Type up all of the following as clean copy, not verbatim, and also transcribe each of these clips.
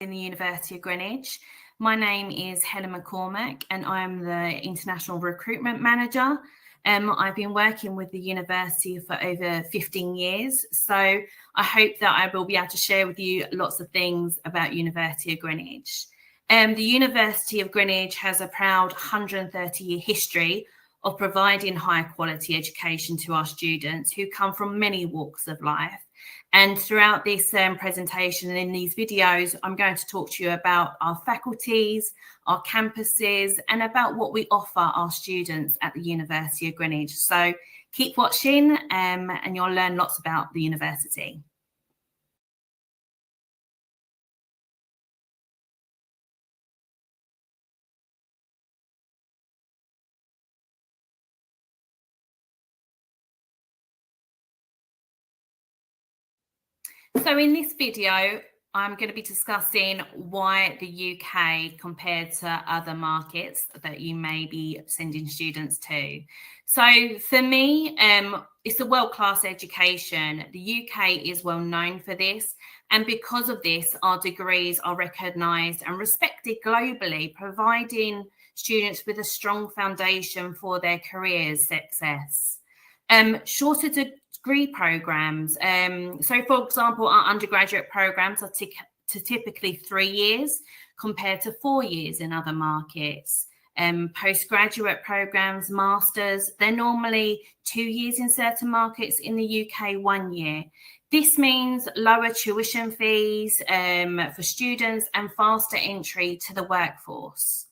in the University of Greenwich. My name is Helen McCormack and I'm the International Recruitment Manager. I've been working with the university for over 15 years, so I hope that I will be able to share with you lots of things about University of Greenwich. The University of Greenwich has a proud 130-year history of providing high quality education to our students who come from many walks of life. And throughout this presentation and in these videos, I'm going to talk to you about our faculties, our campuses, and about what we offer our students at the University of Greenwich. So keep watching and you'll learn lots about the university. So in this video, I'm going to be discussing why the UK compared to other markets that you may be sending students to. So for me, it's a world-class education. The UK is well known for this. And because of this, our degrees are recognised and respected globally, providing students with a strong foundation for their careers' success. Shorter degree programs. So, for example, our undergraduate programs are typically 3 years compared to 4 years in other markets. Postgraduate programs, masters, they're normally 2 years in certain markets. In the UK, 1 year. This means lower tuition fees for students and faster entry to the workforce.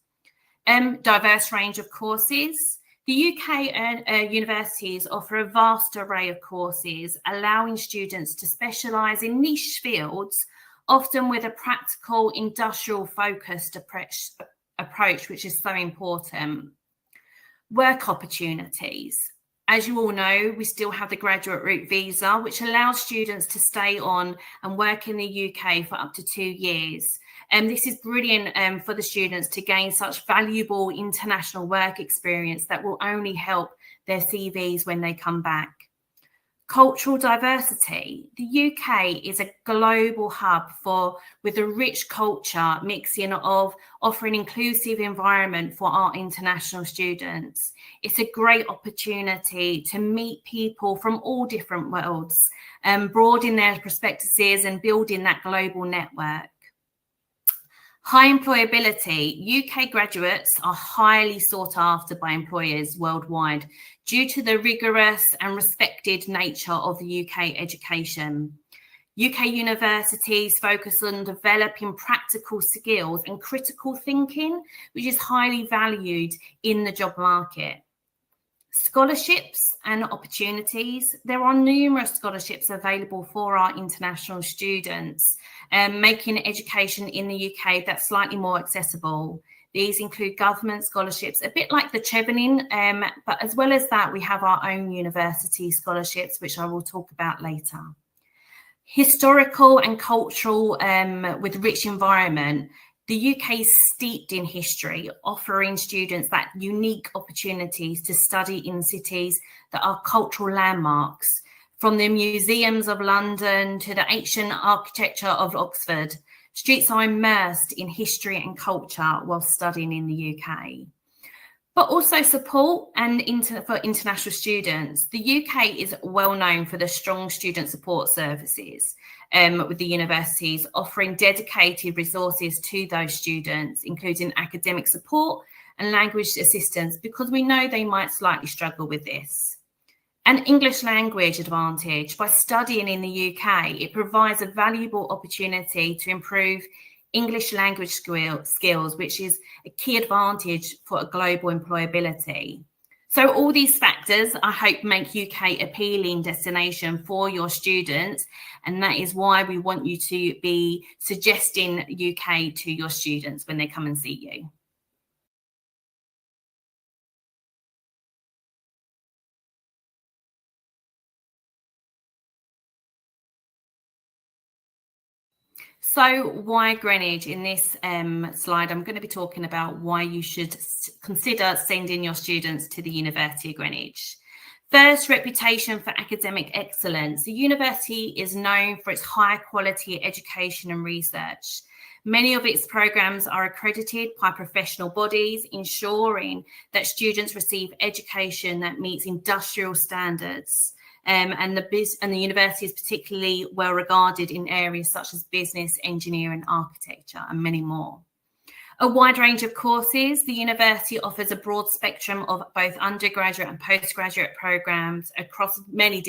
Diverse range of courses. The UK universities offer a vast array of courses, allowing students to specialise in niche fields, often with a practical, industrial-focused approach, which is so important. Work opportunities. As you all know, we still have the graduate route visa, which allows students to stay on and work in the UK for up to 2 years. And this is brilliant for the students to gain such valuable international work experience that will only help their CVs when they come back. Cultural diversity. The UK is a global hub with a rich culture mixing of offering inclusive environment for our international students. It's a great opportunity to meet people from all different worlds, broaden their perspectives and building that global network. High employability. UK graduates are highly sought after by employers worldwide due to the rigorous and respected nature of the UK education. UK universities focus on developing practical skills and critical thinking, which is highly valued in the job market. Scholarships and opportunities. There are numerous scholarships available for our international students, making education in the UK that's slightly more accessible. These include government scholarships, a bit like the Chevening, but as well as that, we have our own university scholarships, which I will talk about later. Historical and cultural with rich environment. The UK is steeped in history, offering students that unique opportunities to study in cities that are cultural landmarks, from the museums of London to the ancient architecture of Oxford. Streets are immersed in history and culture while studying in the UK. But also support for international students. The UK is well known for the strong student support services, with the universities offering dedicated resources to those students, including academic support and language assistance, because we know they might slightly struggle with this. An English language advantage. By studying in the UK, it provides a valuable opportunity to improve English language skills, which is a key advantage for a global employability. So all these factors, I hope, make UK appealing destination for your students, and that is why we want you to be suggesting UK to your students when they come and see you. So why Greenwich? In this slide, I'm going to be talking about why you should consider sending your students to the University of Greenwich. First, reputation for academic excellence. The university is known for its high quality education and research. Many of its programs are accredited by professional bodies, ensuring that students receive education that meets industrial standards. And the university is particularly well regarded in areas such as business, engineering, architecture, and many more. A wide range of courses. The university offers a broad spectrum of both undergraduate and postgraduate programs across many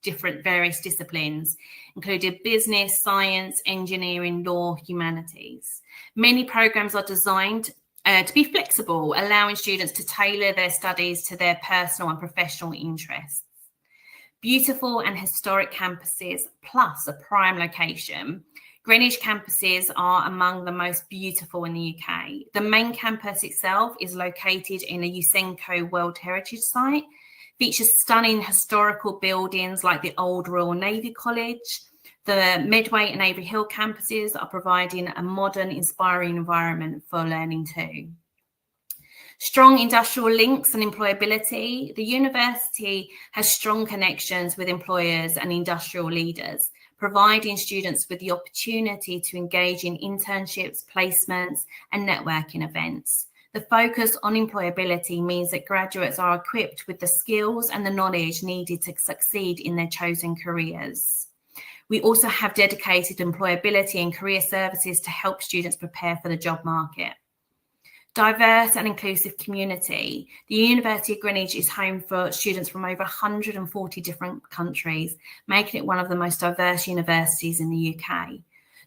different various disciplines, including business, science, engineering, law, humanities. Many programs are designed to be flexible, allowing students to tailor their studies to their personal and professional interests. Beautiful and historic campuses, plus a prime location. Greenwich campuses are among the most beautiful in the UK. The main campus itself is located in a UNESCO World Heritage Site, features stunning historical buildings like the old Royal Navy College. The Medway and Avery Hill campuses are providing a modern, inspiring environment for learning too. Strong industrial links and employability. The university has strong connections with employers and industrial leaders, providing students with the opportunity to engage in internships, placements, and networking events. The focus on employability means that graduates are equipped with the skills and the knowledge needed to succeed in their chosen careers. We also have dedicated employability and career services to help students prepare for the job market. Diverse and inclusive community. The University of Greenwich is home for students from over 140 different countries, making it one of the most diverse universities in the UK.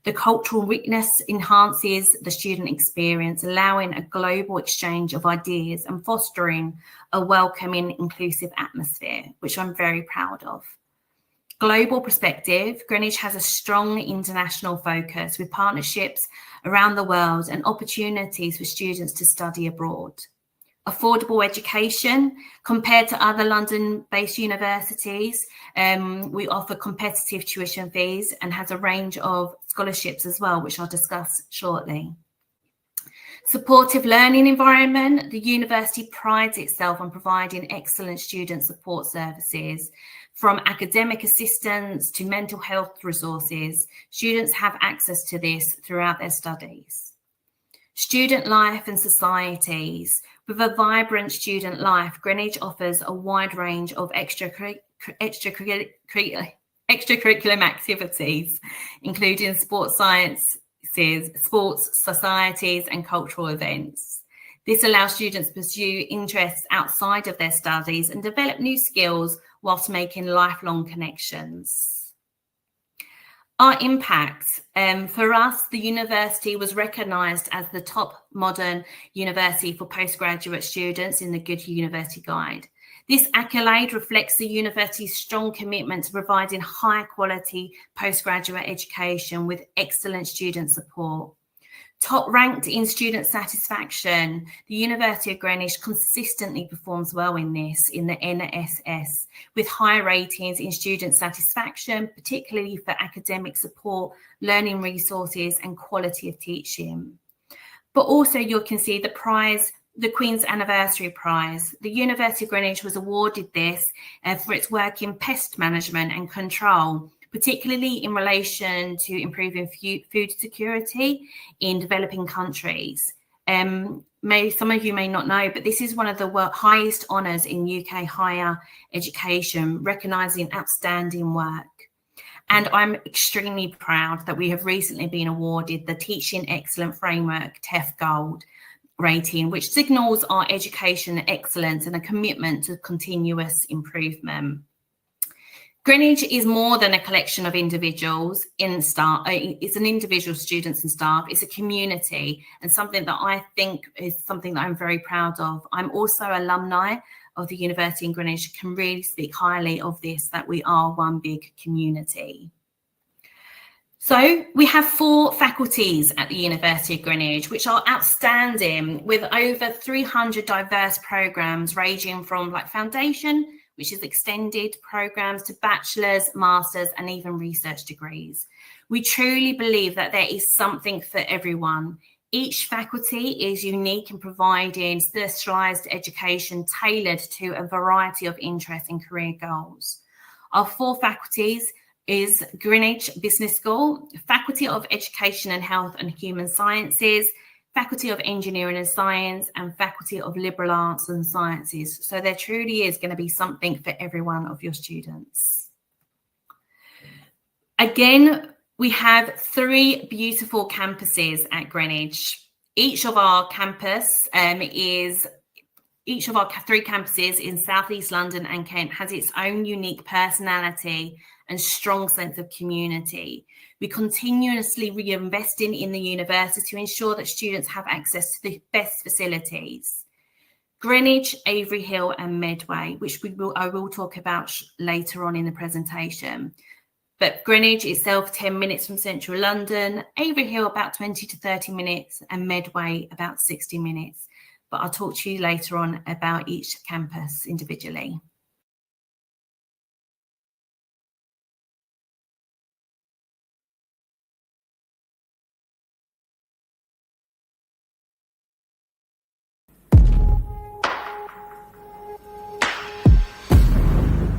The cultural richness enhances the student experience, allowing a global exchange of ideas and fostering a welcoming, inclusive atmosphere, which I'm very proud of. Global perspective. Greenwich has a strong international focus with partnerships around the world and opportunities for students to study abroad. Affordable education. Compared to other London-based universities, we offer competitive tuition fees and has a range of scholarships as well, which I'll discuss shortly. Supportive learning environment. The university prides itself on providing excellent student support services. From academic assistance to mental health resources, students have access to this throughout their studies. Student life and societies. With a vibrant student life, Greenwich offers a wide range of extracurriculum activities, including sports sciences, sports, societies, and cultural events. This allows students to pursue interests outside of their studies and develop new skills whilst making lifelong connections. Our impact. For us, the university was recognised as the top modern university for postgraduate students in the Good University Guide. This accolade reflects the university's strong commitment to providing high quality postgraduate education with excellent student support. Top ranked in student satisfaction, the University of Greenwich consistently performs well in the NSS, with high ratings in student satisfaction, particularly for academic support, learning resources, and quality of teaching. But also you can see the prize, the Queen's Anniversary Prize. The University of Greenwich was awarded this for its work in pest management and control, particularly in relation to improving food security in developing countries. Some of you may not know, but this is one of the highest honours in UK higher education, recognising outstanding work. And I'm extremely proud that we have recently been awarded the Teaching Excellence Framework TEF Gold rating, which signals our education excellence and a commitment to continuous improvement. Greenwich is more than a collection of individuals in staff. It's an individual students and staff. It's a community, and something that I think is something that I'm very proud of. I'm also alumni of the University in Greenwich, can really speak highly of this, that we are one big community. So we have 4 faculties at the University of Greenwich, which are outstanding, with over 300 diverse programs ranging from like foundation, which is extended programs, to bachelor's, master's, and even research degrees. We truly believe that there is something for everyone. Each faculty is unique in providing specialised education tailored to a variety of interests and career goals. Our 4 faculties is Greenwich Business School, Faculty of Education and Health and Human Sciences, Faculty of Engineering and Science, and Faculty of Liberal Arts and Sciences. So there truly is going to be something for every one of your students. Again, we have 3 beautiful campuses at Greenwich. Each of our 3 campuses in South East London and Kent has its own unique personality and strong sense of community. We continuously reinvesting in the university to ensure that students have access to the best facilities. Greenwich, Avery Hill and Medway, which I will talk about later on in the presentation. But Greenwich itself, 10 minutes from central London, Avery Hill about 20 to 30 minutes, and Medway about 60 minutes. But I'll talk to you later on about each campus individually.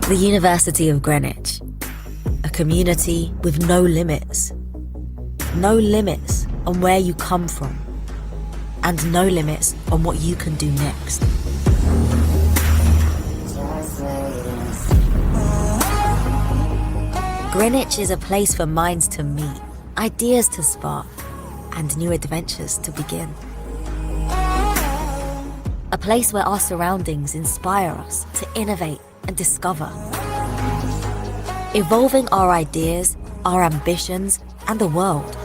The University of Greenwich, a community with no limits. No limits on where you come from, and no limits on what you can do next. Greenwich is a place for minds to meet, ideas to spark, and new adventures to begin. A place where our surroundings inspire us to innovate and discover. Evolving our ideas, our ambitions, and the world.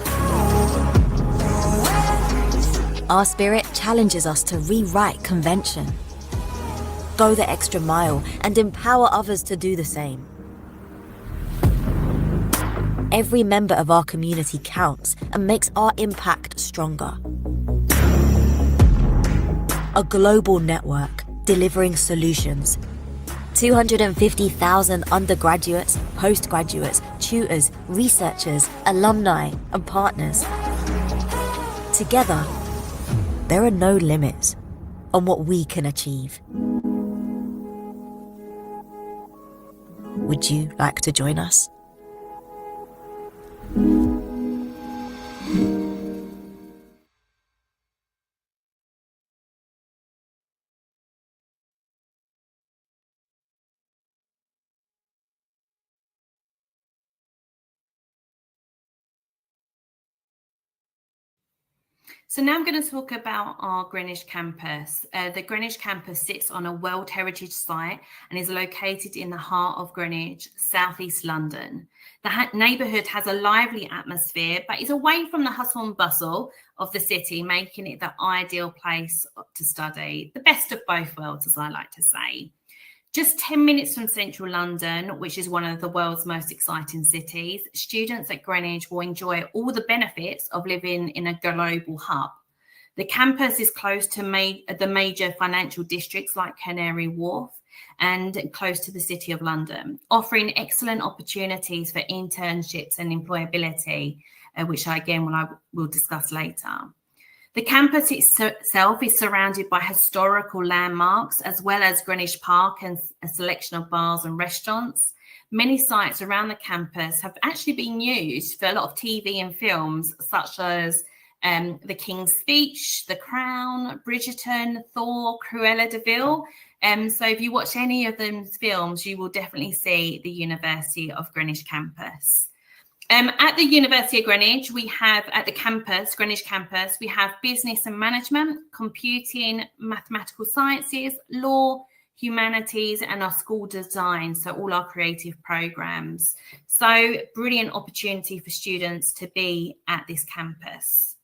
Our spirit challenges us to rewrite convention, go the extra mile, and empower others to do the same. Every member of our community counts and makes our impact stronger. A global network delivering solutions. 250,000 undergraduates, postgraduates, tutors, researchers, alumni, and partners. Together, there are no limits on what we can achieve. Would you like to join us? So now I'm going to talk about our Greenwich campus. The Greenwich campus sits on a World Heritage Site and is located in the heart of Greenwich, South East London. The neighbourhood has a lively atmosphere, but is away from the hustle and bustle of the city, making it the ideal place to study. The best of both worlds, as I like to say. Just 10 minutes from central London, which is one of the world's most exciting cities, students at Greenwich will enjoy all the benefits of living in a global hub. The campus is close to the major financial districts like Canary Wharf and close to the City of London, offering excellent opportunities for internships and employability, which I will discuss later. The campus itself is surrounded by historical landmarks, as well as Greenwich Park and a selection of bars and restaurants. Many sites around the campus have actually been used for a lot of TV and films, such as The King's Speech, The Crown, Bridgerton, Thor, Cruella de Vil. So if you watch any of those films, you will definitely see the University of Greenwich campus. At the University of Greenwich, we have at the campus, Greenwich campus, we have business and management, computing, mathematical sciences, law, humanities, and our school design. So all our creative programs. So brilliant opportunity for students to be at this campus.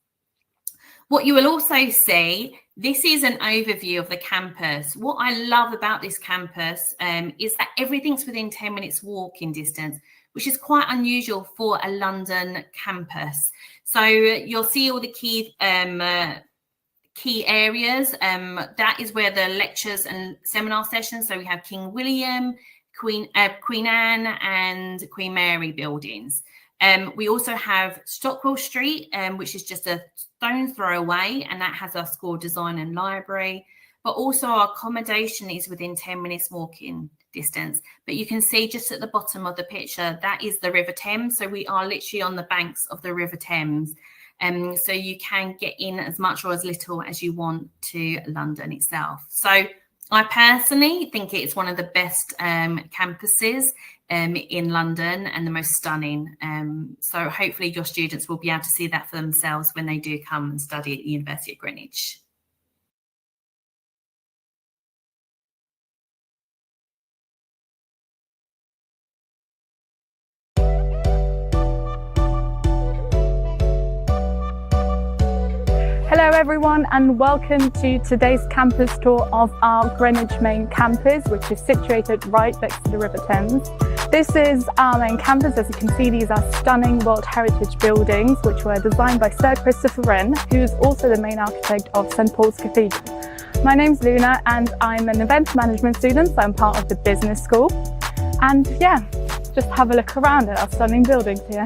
What you will also see, this is an overview of the campus. What I love about this campus is that everything's within 10 minutes walking distance, which is quite unusual for a London campus. So you'll see all the key areas. That is where the lectures and seminar sessions. So we have King William, Queen Anne, and Queen Mary buildings. We also have Stockwell Street, which is just a stone's throw away, and that has our school design and library. but also our accommodation is within 10 minutes walking distance. But you can see just at the bottom of the picture, that is the River Thames. So we are literally on the banks of the River Thames. So you can get in as much or as little as you want to London itself. So I personally think it's one of the best campuses in London and the most stunning. So hopefully your students will be able to see that for themselves when they do come and study at the University of Greenwich. Hello everyone and welcome to today's campus tour of our Greenwich main campus, which is situated right next to the River Thames. This is our main campus. As you can see, these are stunning World Heritage buildings which were designed by Sir Christopher Wren, who is also the main architect of St Paul's Cathedral. My name's Luna and I'm an event management student, so I'm part of the business school. And yeah, just have a look around at our stunning buildings here.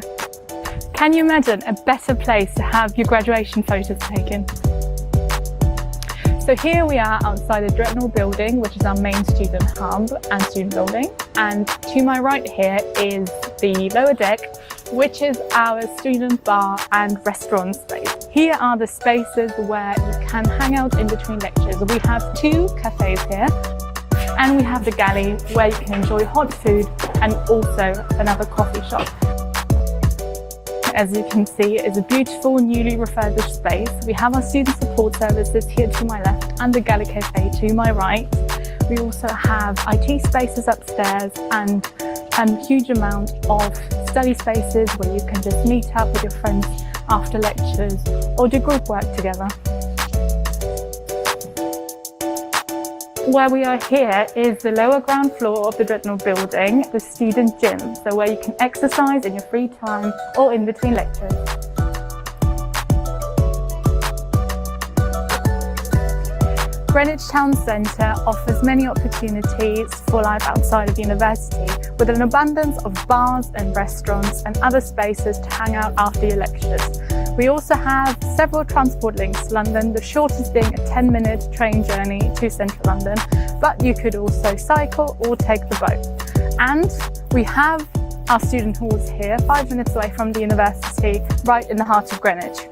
Can you imagine a better place to have your graduation photos taken? So here we are outside the Dreadnought building, which is our main student hub and student building. And to my right here is the lower deck, which is our student bar and restaurant space. Here are the spaces where you can hang out in between lectures. We have 2 cafes here, and we have the galley where you can enjoy hot food and also another coffee shop. As you can see, it is a beautiful, newly refurbished space. We have our student support services here to my left and the Galley Cafe to my right. We also have IT spaces upstairs and a huge amount of study spaces where you can just meet up with your friends after lectures or do group work together. Where we are here is the lower ground floor of the Dreadnought building, the student gym, so where you can exercise in your free time or in between lectures. Greenwich Town Centre offers many opportunities for life outside of university, with an abundance of bars and restaurants and other spaces to hang out after your lectures. We also have several transport links to London, the shortest being a 10-minute train journey to central London, but you could also cycle or take the boat. And we have our student halls here, 5 minutes away from the university, right in the heart of Greenwich.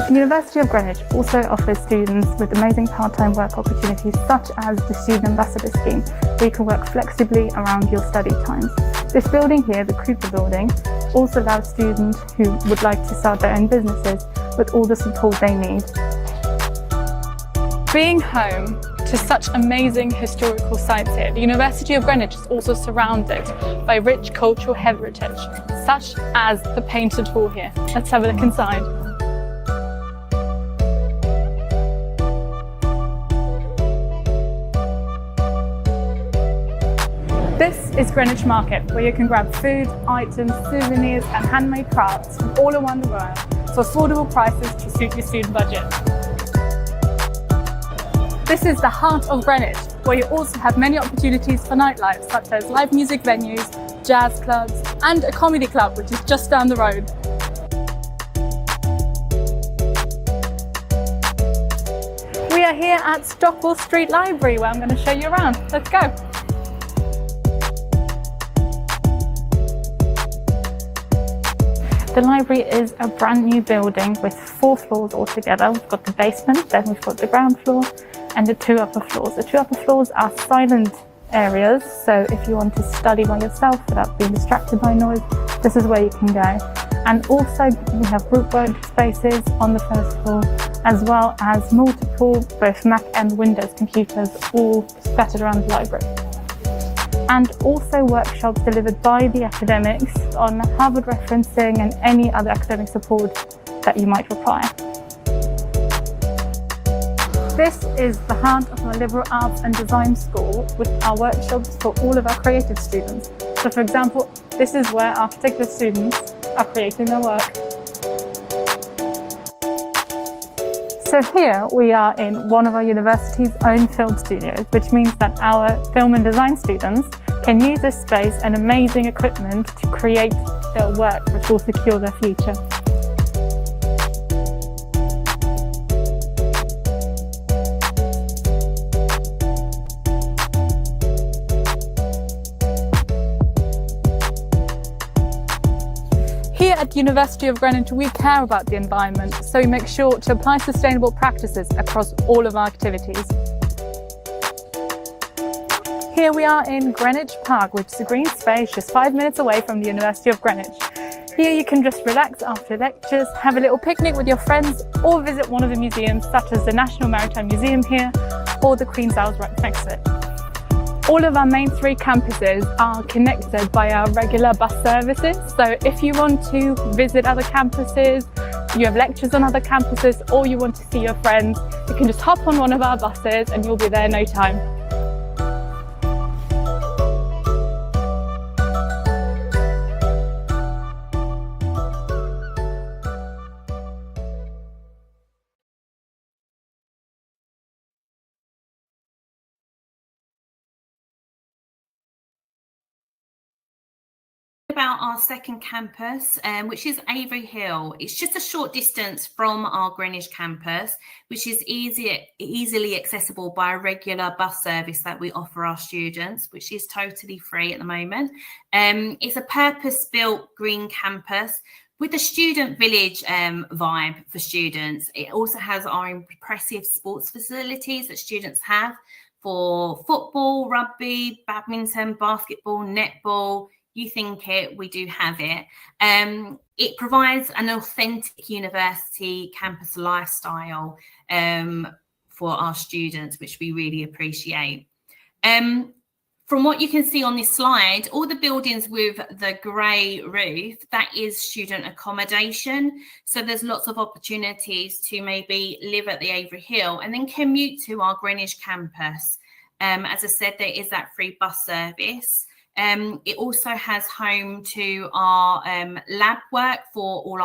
The University of Greenwich also offers students with amazing part-time work opportunities such as the Student Ambassador Scheme, where you can work flexibly around your study times. This building here, the Cooper Building, also allows students who would like to start their own businesses with all the support they need. Being home to such amazing historical sites here, the University of Greenwich is also surrounded by rich cultural heritage, such as the Painted Hall here. Let's have a look inside. This is Greenwich Market, where you can grab food, items, souvenirs and handmade crafts from all around the world for affordable prices to suit your student budget. This is the heart of Greenwich, where you also have many opportunities for nightlife, such as live music venues, jazz clubs and a comedy club, which is just down the road. We are here at Stockwell Street Library, where I'm going to show you around. Let's go. The library is a brand new building with 4 floors altogether. We've got the basement, then we've got the ground floor and the 2 upper floors. The 2 upper floors are silent areas, so if you want to study by yourself without being distracted by noise, this is where you can go. And also we have group work spaces on the 1st floor, as well as multiple both Mac and Windows computers all scattered around the library. And also workshops delivered by the academics on Harvard referencing and any other academic support that you might require. This is the heart of our liberal arts and design school, with our workshops for all of our creative students. So for example, this is where architecture students are creating their work. So here we are in one of our university's own film studios, which means that our film and design students can use this space and amazing equipment to create they'll work, which will secure their future. Here at the University of Greenwich, we care about the environment, so we make sure to apply sustainable practices across all of our activities. Here we are in Greenwich Park, which is a green space just 5 minutes away from the University of Greenwich. Here you can just relax after lectures, have a little picnic with your friends, or visit one of the museums such as the National Maritime Museum here, or the Queen's Isles right next to it. All of our main 3 campuses are connected by our regular bus services, so if you want to visit other campuses, you have lectures on other campuses, or you want to see your friends, you can just hop on one of our buses and you'll be there in no time. About our second campus, which is Avery Hill. It's just a short distance from our Greenwich campus, which is easily accessible by a regular bus service that we offer our students, which is totally free at the moment. It's a purpose-built green campus with a student village vibe for students. It also has our impressive sports facilities that students have for football, rugby, badminton, basketball, netball. You think it, we do have it. It provides an authentic university campus lifestyle for our students, which we really appreciate. From what you can see on this slide, all the buildings with the grey roof, that is student accommodation. So there's lots of opportunities to maybe live at the Avery Hill and then commute to our Greenwich campus. As I said, there is that free bus service. It also has home to our lab work for all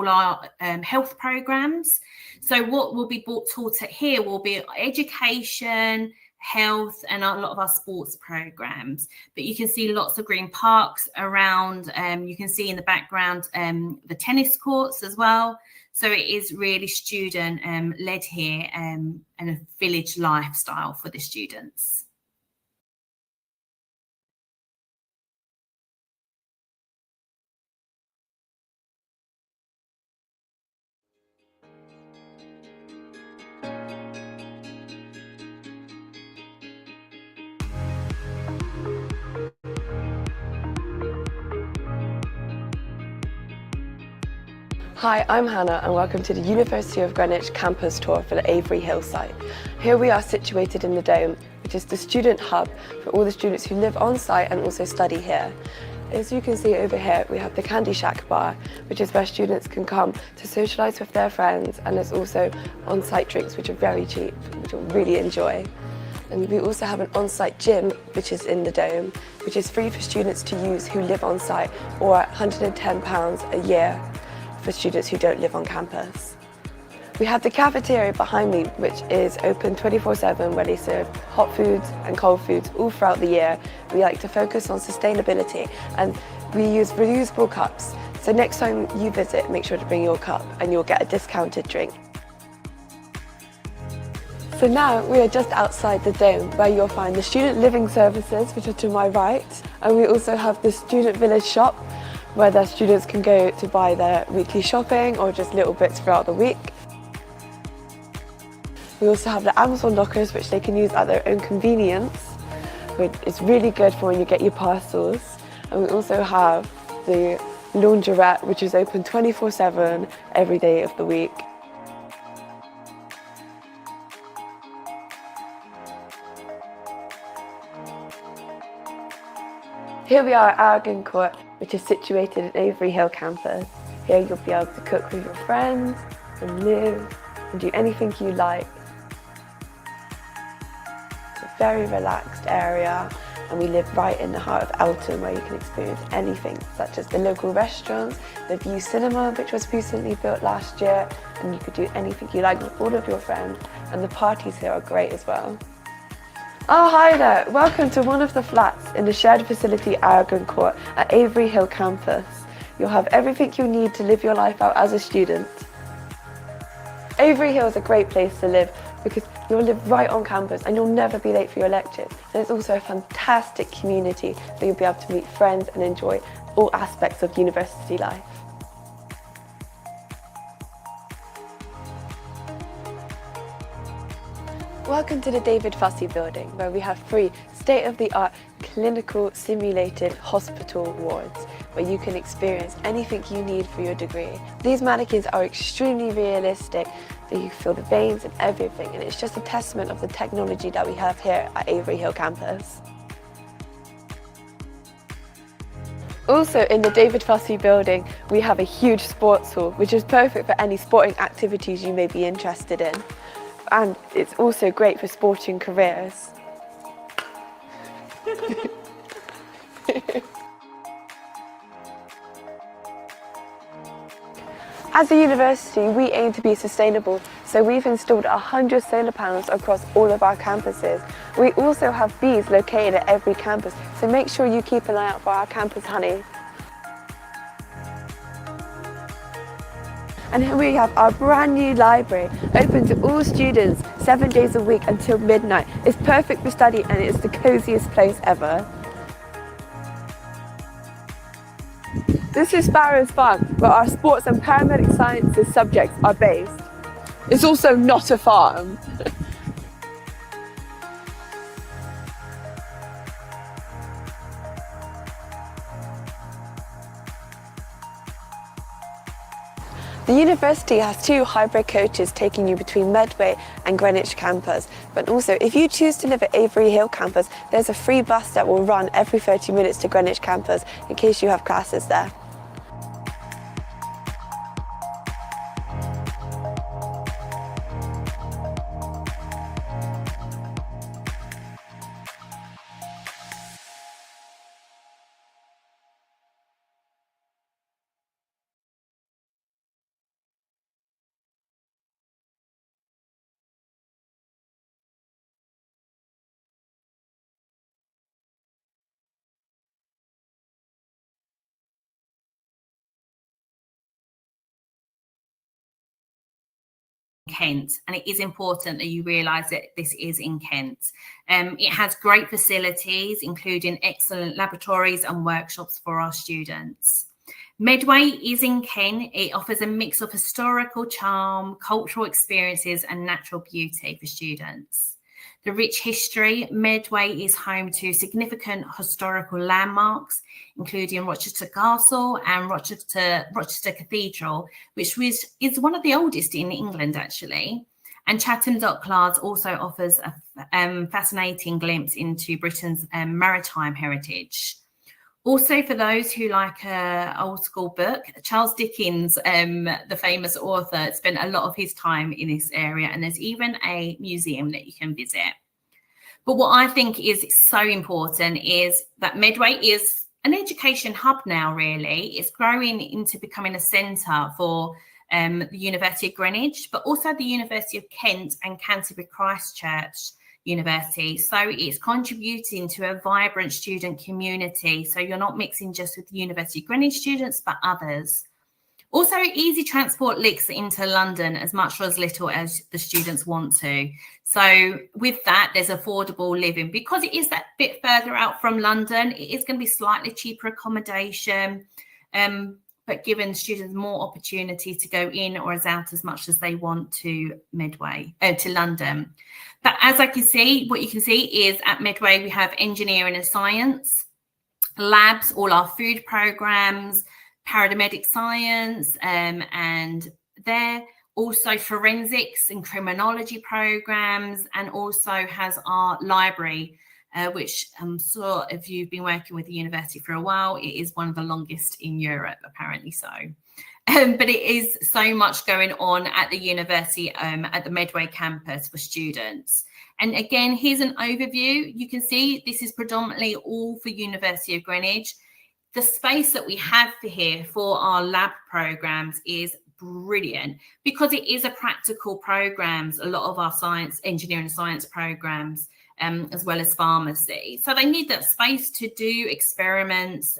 our health programs. So what will be taught at here will be education, health, and a lot of our sports programs. But you can see lots of green parks around. You can see in the background the tennis courts as well. So it is really student led here and a village lifestyle for the students. Hi, I'm Hannah and welcome to the University of Greenwich campus tour for the Avery Hill site. Here we are situated in the Dome, which is the student hub for all the students who live on site and also study here. As you can see over here, we have the Candy Shack bar, which is where students can come to socialise with their friends, and there's also on-site drinks which are very cheap, which you'll really enjoy. And we also have an on-site gym, which is in the Dome, which is free for students to use who live on site, or £110 a year for students who don't live on campus. We have the cafeteria behind me, which is open 24/7, where they serve hot foods and cold foods all throughout the year. We like to focus on sustainability and we use reusable cups. So next time you visit, make sure to bring your cup and you'll get a discounted drink. So now we are just outside the Dome, where you'll find the student living services, which are to my right, and we also have the student village shop, where their students can go to buy their weekly shopping or just little bits throughout the week. We also have the Amazon lockers, which they can use at their own convenience, which is really good for when you get your parcels. And we also have the laundrette, which is open 24/7 every day of the week. Here we are at Aragon Court, which is situated at Avery Hill campus. Here you'll be able to cook with your friends and live and do anything you like. It's a very relaxed area, and we live right in the heart of Elton, where you can experience anything, such as the local restaurants, the View Cinema, which was recently built last year, and you could do anything you like with all of your friends, and the parties here are great as well. Oh, hi there. Welcome to one of the flats in the shared facility Aragon Court at Avery Hill campus. You'll have everything you need to live your life out as a student. Avery Hill is a great place to live because you'll live right on campus and you'll never be late for your lectures. And it's also a fantastic community where you'll be able to meet friends and enjoy all aspects of university life. Welcome to the David Fussey building, where we have 3 state-of-the-art clinical simulated hospital wards, where you can experience anything you need for your degree. These mannequins are extremely realistic, so you feel the veins and everything, and it's just a testament of the technology that we have here at Avery Hill campus. Also in the David Fussey building, we have a huge sports hall, which is perfect for any sporting activities you may be interested in. And it's also great for sporting careers. As a university, we aim to be sustainable, so we've installed 100 solar panels across all of our campuses. We also have bees located at every campus, so make sure you keep an eye out for our campus honey. And here we have our brand new library, open to all students 7 days a week until midnight. It's perfect for study and it's the coziest place ever. This is Sparrows Farm, where our sports and paramedic sciences subjects are based. It's also not a farm. The university has 2 hybrid coaches taking you between Medway and Greenwich campus, but also if you choose to live at Avery Hill campus, there's a free bus that will run every 30 minutes to Greenwich campus in case you have classes there. Kent, and it is important that you realise that this is in Kent. It has great facilities, including excellent laboratories and workshops for our students. Medway is in Kent. It offers a mix of historical charm, cultural experiences and natural beauty for students. The rich history, Medway is home to significant historical landmarks, including Rochester Castle and Rochester Cathedral, which is one of the oldest in England, actually. And Chatham Dockyards also offers a fascinating glimpse into Britain's maritime heritage. Also, for those who like an old school book, Charles Dickens, the famous author, spent a lot of his time in this area, and there's even a museum that you can visit. But what I think is so important is that Medway is an education hub now, really. It's growing into becoming a centre for the University of Greenwich, but also the University of Kent and Canterbury Christ Church University. So it's contributing to a vibrant student community. So you're not mixing just with the University of Greenwich students, but others. Also, easy transport links into London as much or as little as the students want to. So with that, there's affordable living. Because it is that bit further out from London, it is going to be slightly cheaper accommodation, but giving students more opportunity to go in or out as much as they want to Medway, to London. But as I can see, what you can see is at Medway, we have engineering and science, labs, all our food programs, paramedic science, and there also forensics and criminology programs, and also has our library, which I'm sure if you've been working with the university for a while, it is one of the longest in Europe, apparently so. But it is so much going on at the university, at the Medway campus for students. And again, here's an overview. You can see this is predominantly all for University of Greenwich. The space that we have here for our lab programs is brilliant because it is a practical programs, a lot of our science, engineering and science programs. as well as pharmacy. So they need that space to do experiments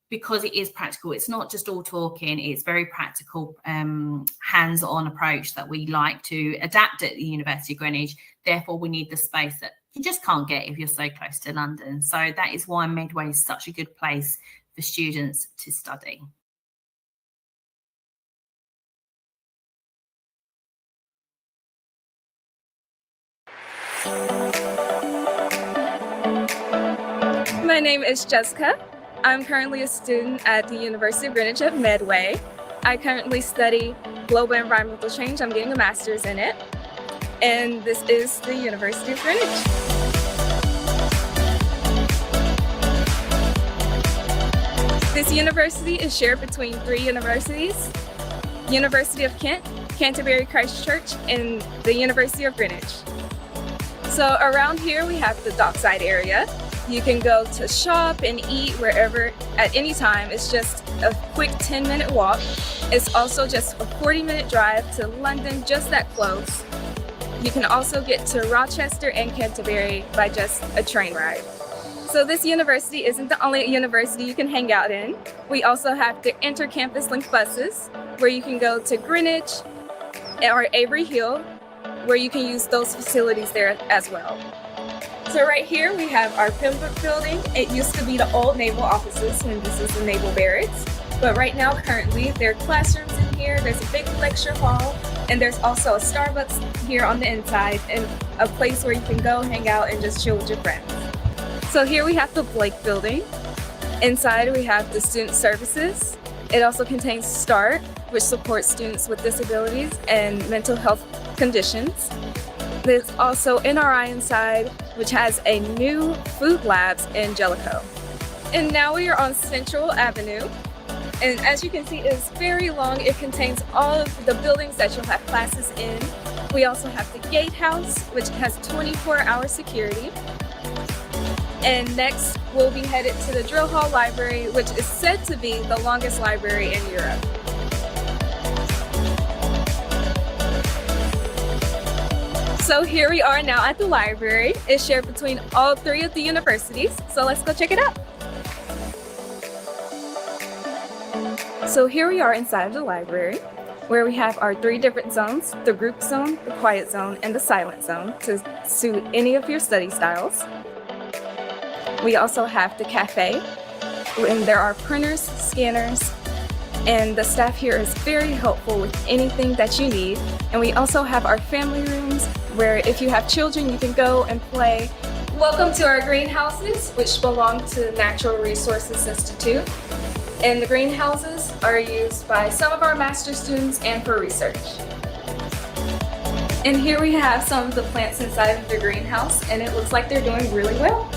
because it is practical. It's not just all talking, it's very practical, hands-on approach that we like to adapt at the University of Greenwich. Therefore, we need the space that you just can't get if you're so close to London. So that is why Medway is such a good place for students to study. My name is Jessica. I'm currently a student at the University of Greenwich at Medway. I currently study global environmental change. I'm getting a master's in it. And this is the University of Greenwich. This university is shared between 3 universities: University of Kent, Canterbury Christ Church, and the University of Greenwich. So around here we have the dockside area. You can go to shop and eat wherever at any time. It's just a quick 10-minute walk. It's also just a 40-minute drive to London, just that close. You can also get to Rochester and Canterbury by just a train ride. So this university isn't the only university you can hang out in. We also have the inter-campus link buses where you can go to Greenwich or Avery Hill, where you can use those facilities there as well. So right here we have our Pembroke building. It used to be the old naval offices, and this is the naval barracks. But right now, currently, there are classrooms in here. There's a big lecture hall, and there's also a Starbucks here on the inside, and a place where you can go hang out and just chill with your friends. So here we have the Blake building. Inside we have the student services. It also contains START, which supports students with disabilities and mental health conditions. There's also NRI inside, which has a new food labs in Jellicoe. And now we are on Central Avenue. And as you can see, it's very long. It contains all of the buildings that you'll have classes in. We also have the Gatehouse, which has 24-hour security. And next, we'll be headed to the Drill Hall Library, which is said to be the longest library in Europe. So here we are now at the library. It's shared between all 3 of the universities. So let's go check it out. So here we are inside of the library, where we have our 3 different zones: the group zone, the quiet zone, and the silent zone to suit any of your study styles. We also have the cafe, and there are printers, scanners, and the staff here is very helpful with anything that you need. And we also have our family rooms, where if you have children, you can go and play. Welcome to our greenhouses, which belong to Natural Resources Institute. And the greenhouses are used by some of our master's students and for research. And here we have some of the plants inside of the greenhouse, and it looks like they're doing really well.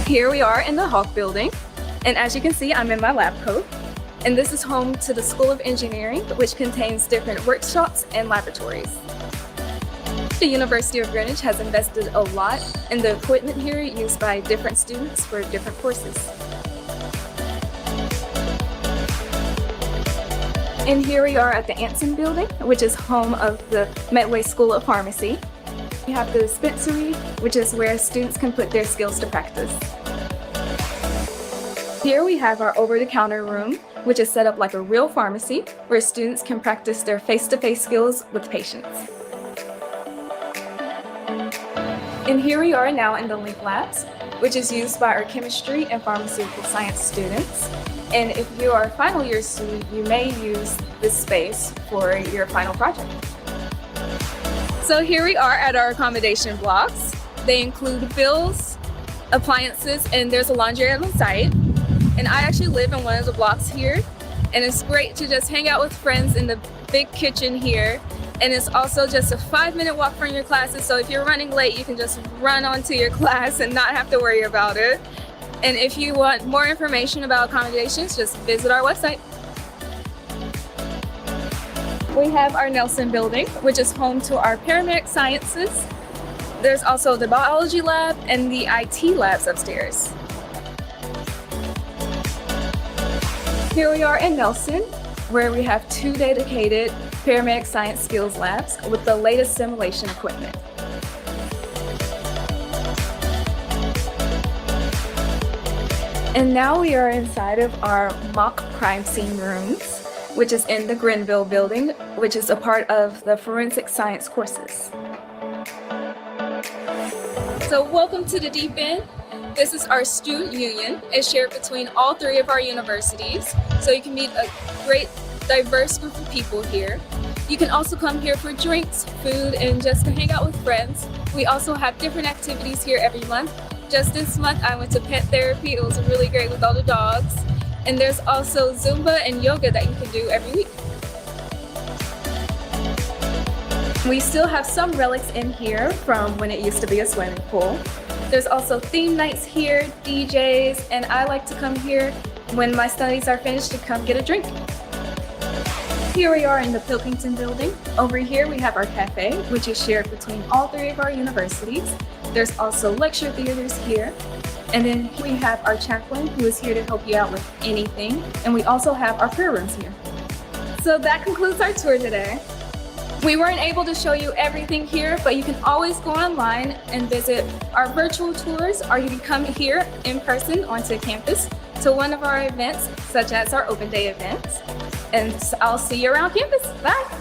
Here we are in the Hawk building, and as you can see, I'm in my lab coat. And this is home to the School of Engineering, which contains different workshops and laboratories. The University of Greenwich has invested a lot in the equipment here used by different students for different courses. And here we are at the Anson building, which is home of the Medway School of Pharmacy. We have the dispensary, which is where students can put their skills to practice. Here we have our over-the-counter room, which is set up like a real pharmacy, where students can practice their face-to-face skills with patients. And here we are now in the Link Labs, which is used by our chemistry and pharmaceutical science students. And if you are a final year student, you may use this space for your final project. So here we are at our accommodation blocks. They include bills, appliances, and there's a laundry on site. And I actually live in one of the blocks here, and it's great to just hang out with friends in the big kitchen here. And it's also just a 5-minute walk from your classes, so if you're running late, you can just run onto your class and not have to worry about it. And if you want more information about accommodations, just visit our website. We have our Nelson building, which is home to our paramedic sciences. There's also the biology lab and the IT labs upstairs. Here we are in Nelson, where we have 2 dedicated paramedic science skills labs with the latest simulation equipment. And now we are inside of our mock crime scene rooms, which is in the Grenville building, which is a part of the forensic science courses. So welcome to the Deep End. This is our student union. It's shared between all three of our universities, so you can meet a great diverse group of people here. You can also come here for drinks, food, and just to hang out with friends. We also have different activities here every month. Just this month, I went to pet therapy. It was really great with all the dogs. And there's also Zumba and yoga that you can do every week. We still have some relics in here from when it used to be a swimming pool. There's also theme nights here, DJs, and I like to come here when my studies are finished to come get a drink. Here we are in the Pilkington building. Over here we have our cafe, which is shared between all three of our universities. There's also lecture theaters here. And then we have our chaplain who is here to help you out with anything. And we also have our prayer rooms here. So that concludes our tour today. We weren't able to show you everything here, but you can always go online and visit our virtual tours, or you can come here in person onto campus to one of our events, such as our open day events. And I'll see you around campus. Bye.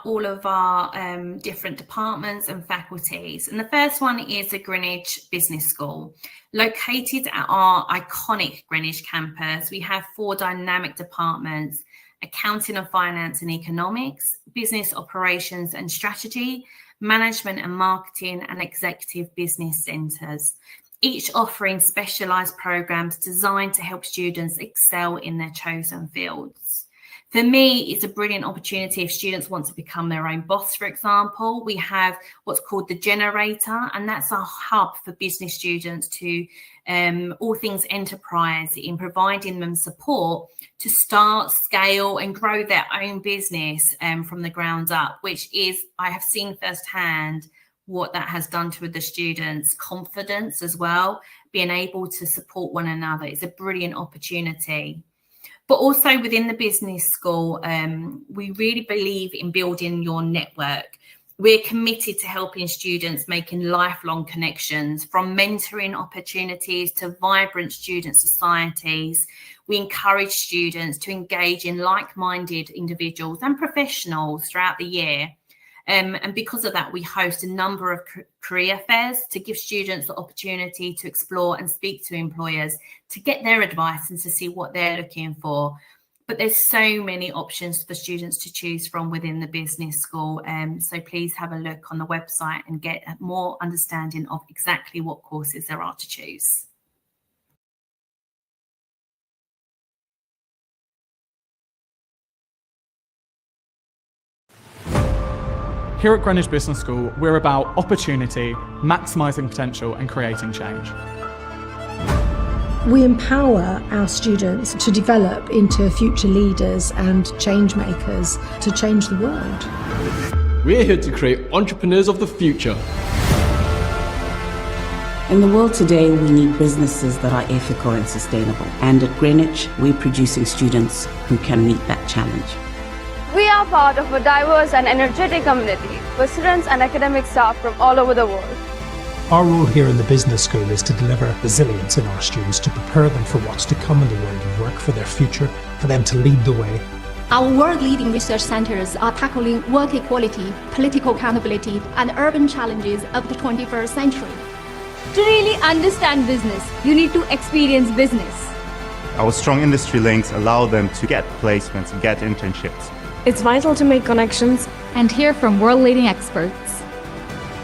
All of our different departments and faculties. And the first one is the Greenwich Business School. Located at our iconic Greenwich campus, we have 4 dynamic departments: accounting and finance and economics, business operations and strategy, management and marketing, and executive business centres, each offering specialised programmes designed to help students excel in their chosen fields. For me, it's a brilliant opportunity if students want to become their own boss, for example. We have what's called the Generator, and that's a hub for business students to all things enterprise, in providing them support to start, scale and grow their own business from the ground up, which is, I have seen firsthand what that has done to the students' confidence as well, being able to support one another. It's a brilliant opportunity. But also within the business school, we really believe in building your network. We're committed to helping students making lifelong connections, from mentoring opportunities to vibrant student societies. We encourage students to engage in like-minded individuals and professionals throughout the year. And because of that, we host a number of career fairs to give students the opportunity to explore and speak to employers to get their advice and to see what they're looking for. But there's so many options for students to choose from within the business school. So please have a look on the website and get more understanding of exactly what courses there are to choose. Here at Greenwich Business School, we're about opportunity, maximising potential and creating change. We empower our students to develop into future leaders and change makers to change the world. We're here to create entrepreneurs of the future. In the world today, we need businesses that are ethical and sustainable. And at Greenwich, we're producing students who can meet that challenge. We are part of a diverse and energetic community with students and academic staff from all over the world. Our role here in the business school is to deliver resilience in our students, to prepare them for what's to come in the world of work, for their future, for them to lead the way. Our world-leading research centers are tackling work equality, political accountability, and urban challenges of the 21st century. To really understand business, you need to experience business. Our strong industry links allow them to get placements and get internships. It's vital to make connections and hear from world-leading experts.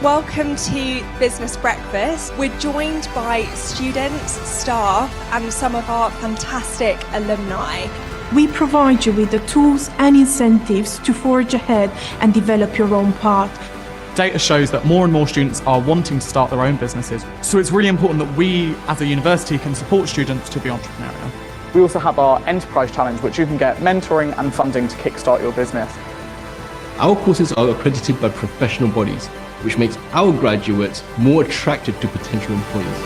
Welcome to Business Breakfast. We're joined by students, staff, and some of our fantastic alumni. We provide you with the tools and incentives to forge ahead and develop your own path. Data shows that more and more students are wanting to start their own businesses. So it's really important that we, as a university, can support students to be entrepreneurial. We also have our Enterprise Challenge, which you can get mentoring and funding to kickstart your business. Our courses are accredited by professional bodies, which makes our graduates more attractive to potential employers.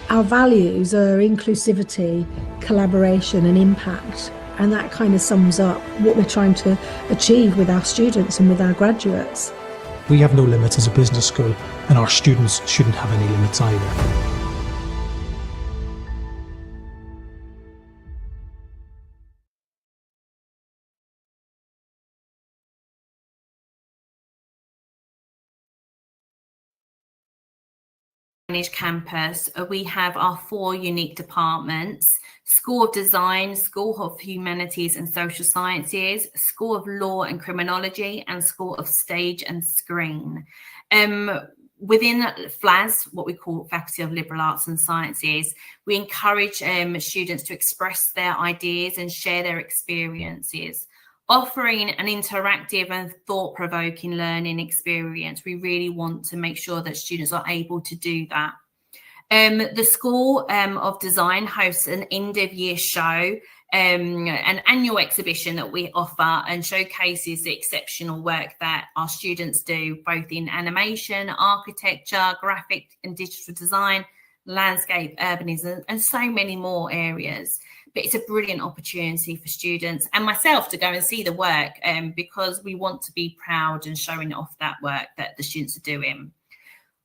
Our values are inclusivity, collaboration and impact, and that kind of sums up what we're trying to achieve with our students and with our graduates. We have no limits as a business school, and our students shouldn't have any limits either. Greenwich campus, we have our 4 unique departments: School of Design, School of Humanities and Social Sciences, School of Law and Criminology, and School of Stage and Screen. Within FLAS, what we call Faculty of Liberal Arts and Sciences, we encourage students to express their ideas and share their experiences. Offering an interactive and thought-provoking learning experience, we really want to make sure that students are able to do that. The School of Design hosts an end-of-year show, an annual exhibition that we offer and showcases the exceptional work that our students do, both in animation, architecture, graphic and digital design, landscape, urbanism, and so many more areas. But it's a brilliant opportunity for students and myself to go and see the work because we want to be proud and showing off that work that the students are doing.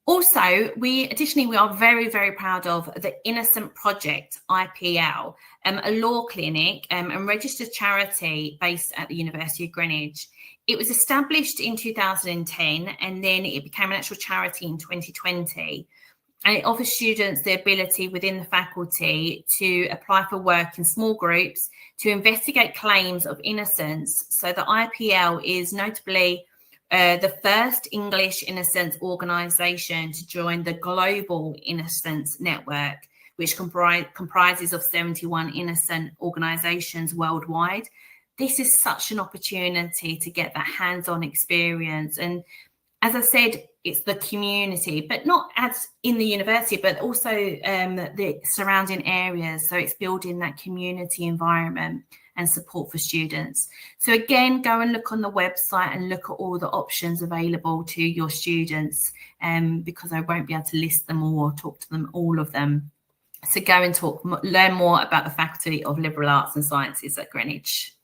Also, we are very, very proud of the Innocent Project, IPL, a law clinic and registered charity based at the University of Greenwich. It was established in 2010 and then it became an actual charity in 2020. And it offers students the ability within the faculty to apply for work in small groups to investigate claims of innocence. So the IPL is notably the first English innocence organisation to join the Global Innocence Network, which comprises of 71 innocent organisations worldwide. This is such an opportunity to get that hands-on experience. And as I said, it's the community, but not as in the university, but also the surrounding areas. So it's building that community environment and support for students. So again, go and look on the website and look at all the options available to your students because I won't be able to list them all or talk to them, all of them. So go and learn more about the Faculty of Liberal Arts and Sciences at Greenwich.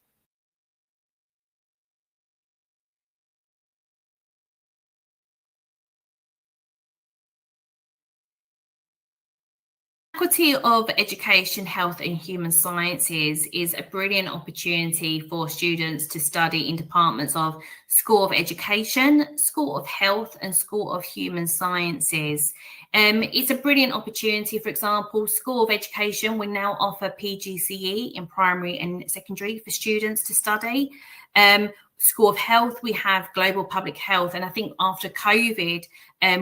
Faculty of Education, Health and Human Sciences is a brilliant opportunity for students to study in departments of School of Education, School of Health and School of Human Sciences. It's a brilliant opportunity. For example, School of Education will now offer PGCE in primary and secondary for students to study. School of Health, we have Global Public Health. And I think after COVID,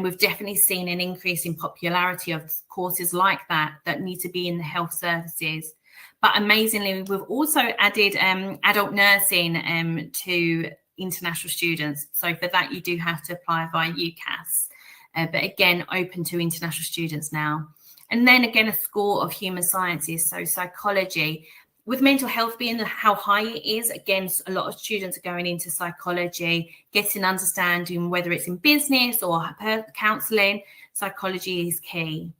we've definitely seen an increase in popularity of courses like that need to be in the health services. But amazingly, we've also added adult nursing to international students. So for that, you do have to apply via UCAS. But again, open to international students now. And then again, a School of Human Sciences, so psychology. With mental health being how high it is, again, a lot of students are going into psychology, getting understanding whether it's in business or counselling. Psychology is key.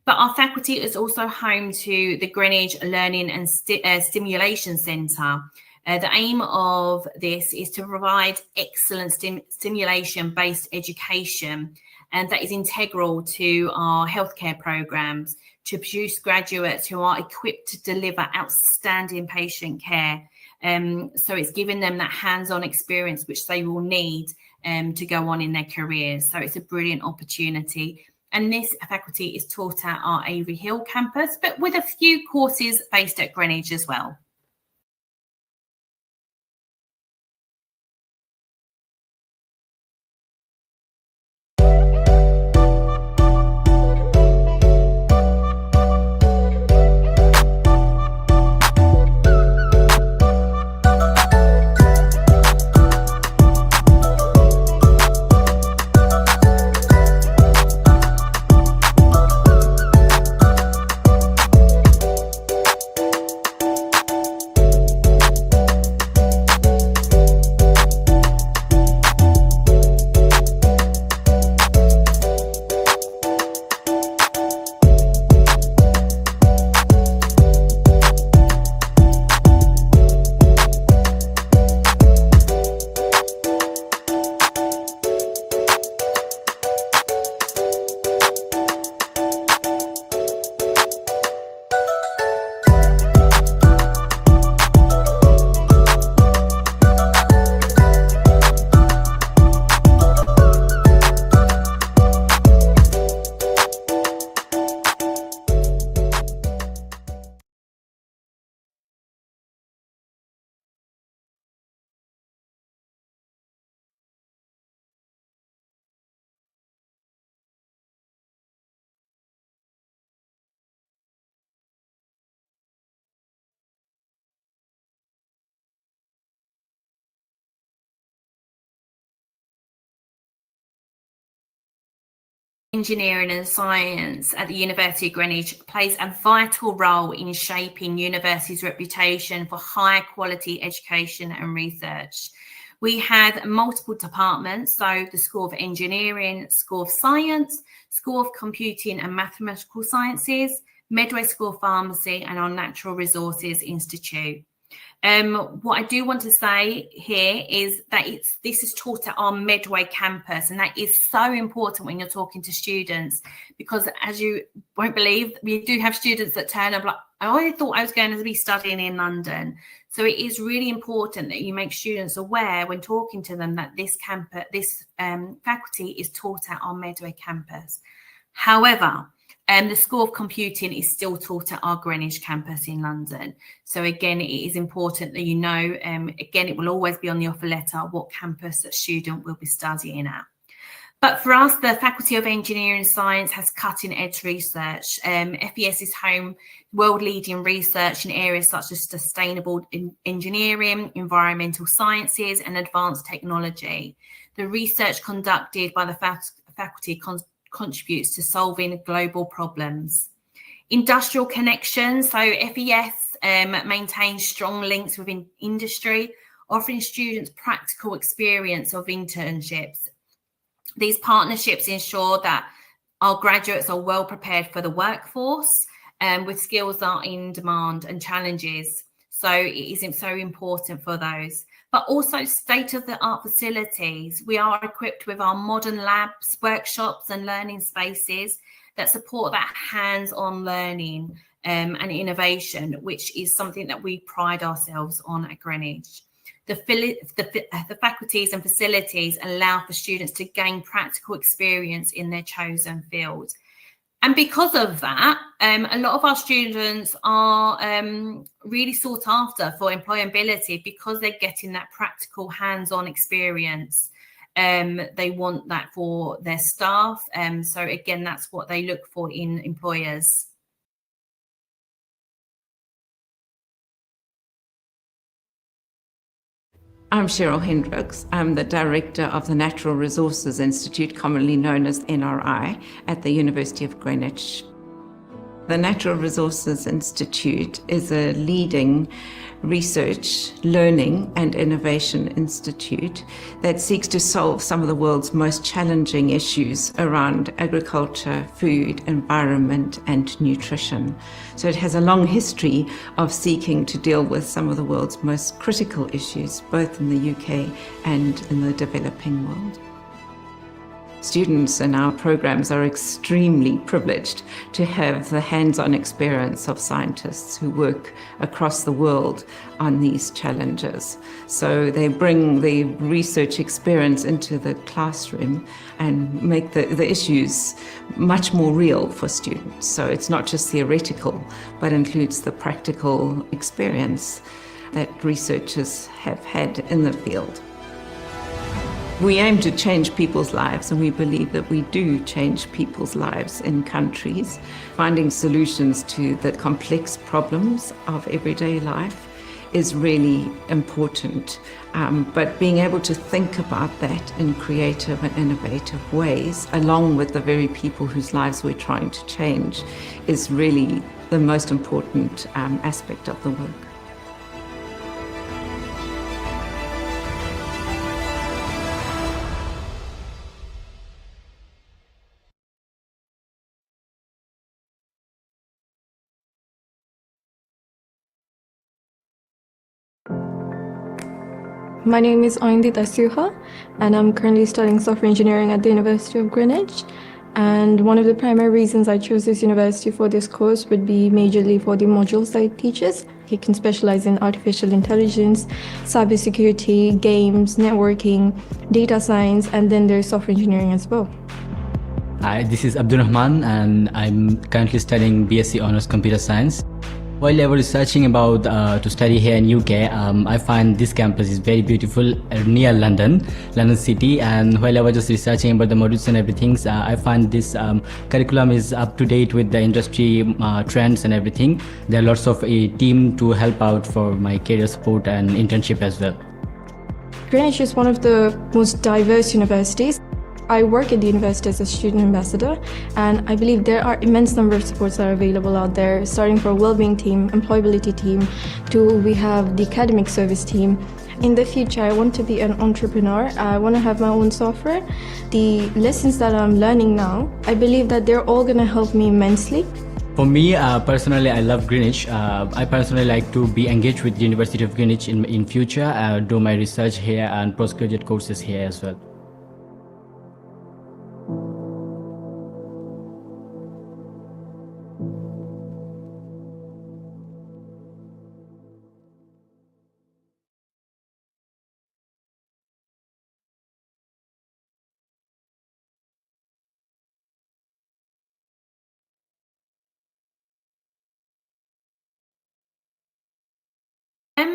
But our faculty is also home to the Greenwich Learning and Stimulation Centre. The aim of this is to provide excellent stimulation-based education, and that is integral to our healthcare programmes, to produce graduates who are equipped to deliver outstanding patient care. So it's giving them that hands-on experience which they will need to go on in their careers. So it's a brilliant opportunity. And this faculty is taught at our Avery Hill campus, but with a few courses based at Greenwich as well. Engineering and science at the University of Greenwich plays a vital role in shaping university's reputation for high quality education and research. We have multiple departments, so the School of Engineering, School of Science, School of Computing and Mathematical Sciences, Medway School of Pharmacy, and our Natural Resources Institute. What I do want to say here is that this is taught at our Medway campus, and that is so important when you're talking to students, because as you won't believe, we do have students that turn up like, I thought I was going to be studying in London. So it is really important that you make students aware when talking to them that this campus, this faculty is taught at our Medway campus. However, the School of Computing is still taught at our Greenwich campus in London. So again, it is important that you know, again, it will always be on the offer letter what campus a student will be studying at. But for us, the Faculty of Engineering and Science has cutting edge research. FES is home world leading research in areas such as sustainable engineering, environmental sciences and advanced technology. The research conducted by the faculty contributes to solving global problems. Industrial connections, so FES maintains strong links within industry, offering students practical experience of internships. These partnerships ensure that our graduates are well prepared for the workforce with skills that are in demand and challenges. So it is so important for those. But also state-of-the-art facilities. We are equipped with our modern labs, workshops and learning spaces that support that hands-on learning and innovation, which is something that we pride ourselves on at Greenwich. The faculties and facilities allow for students to gain practical experience in their chosen field. And because of that, a lot of our students are really sought after for employability because they're getting that practical hands-on experience. They want that for their staff. So again, that's what they look for in employers. I'm Cheryl Hendricks. I'm the director of the Natural Resources Institute, commonly known as NRI, at the University of Greenwich. The Natural Resources Institute is a leading research, learning and innovation institute that seeks to solve some of the world's most challenging issues around agriculture, food, environment and nutrition. So it has a long history of seeking to deal with some of the world's most critical issues, both in the UK and in the developing world. Students in our programs are extremely privileged to have the hands-on experience of scientists who work across the world on these challenges. So they bring the research experience into the classroom and make the issues much more real for students. So it's not just theoretical, but includes the practical experience that researchers have had in the field. We aim to change people's lives, and we believe that we do change people's lives in countries. Finding solutions to the complex problems of everyday life is really important, but being able to think about that in creative and innovative ways, along with the very people whose lives we're trying to change, is really the most important aspect of the work. My name is Aindita Suha, and I'm currently studying software engineering at the University of Greenwich. And one of the primary reasons I chose this university for this course would be majorly for the modules that it teaches. It can specialize in artificial intelligence, cybersecurity, games, networking, data science, and then there's software engineering as well. Hi, this is Abdul Rahman, and I'm currently studying BSc Honours Computer Science. While I was researching about to study here in UK, I find this campus is very beautiful near London city. And while I was just researching about the modules and everything, I find this curriculum is up to date with the industry trends and everything. There are lots of a team to help out for my career support and internship as well. Greenwich is one of the most diverse universities. I work at the university as a student ambassador, and I believe there are immense number of supports that are available out there, starting from a wellbeing team, employability team, to we have the academic service team. In the future, I want to be an entrepreneur. I want to have my own software. The lessons that I'm learning now, I believe that they're all going to help me immensely. For me, personally, I love Greenwich. I personally like to be engaged with the University of Greenwich in future, do my research here and postgraduate courses here as well.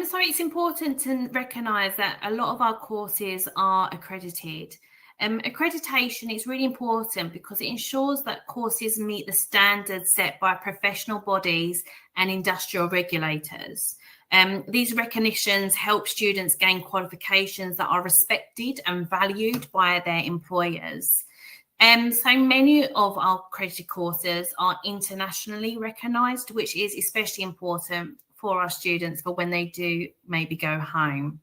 So it's important to recognise that a lot of our courses are accredited. Accreditation is really important because it ensures that courses meet the standards set by professional bodies and industrial regulators. These recognitions help students gain qualifications that are respected and valued by their employers. So many of our accredited courses are internationally recognised, which is especially important for our students for when they do maybe go home.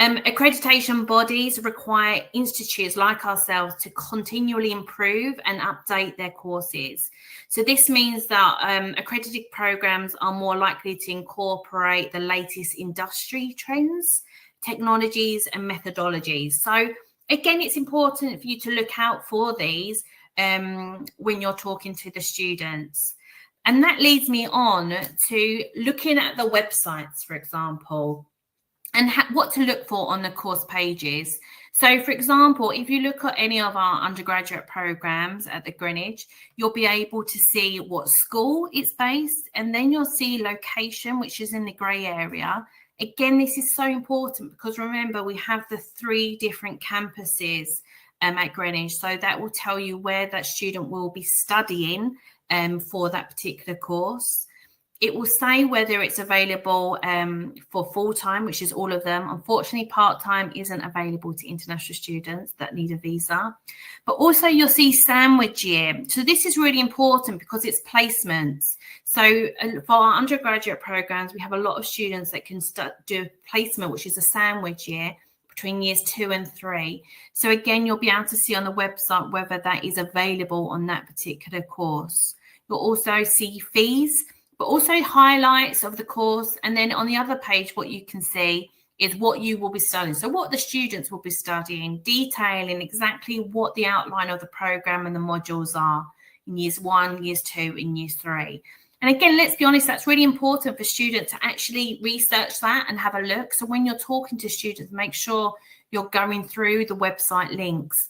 Accreditation bodies require institutes like ourselves to continually improve and update their courses. So this means that accredited programs are more likely to incorporate the latest industry trends, technologies and methodologies. So again, it's important for you to look out for these when you're talking to the students. And that leads me on to looking at the websites, for example, and what to look for on the course pages. So, for example, if you look at any of our undergraduate programs at the Greenwich, you'll be able to see what school it's based, and then you'll see location, which is in the grey area. Again, this is so important because remember, we have the 3 different campuses at Greenwich. So that will tell you where that student will be studying for that particular course. It will say whether it's available for full-time, which is all of them. Unfortunately, part-time isn't available to international students that need a visa. But also you'll see sandwich year. So this is really important because it's placements. So for our undergraduate programs, we have a lot of students that can do a placement, which is a sandwich year between years 2 and 3. So again, you'll be able to see on the website whether that is available on that particular course. You'll also see fees, but also highlights of the course. And then on the other page, what you can see is what you will be studying. So what the students will be studying, detailing exactly what the outline of the program and the modules are in years 1, years 2, and years 3. And again, let's be honest, that's really important for students to actually research that and have a look. So when you're talking to students, make sure you're going through the website links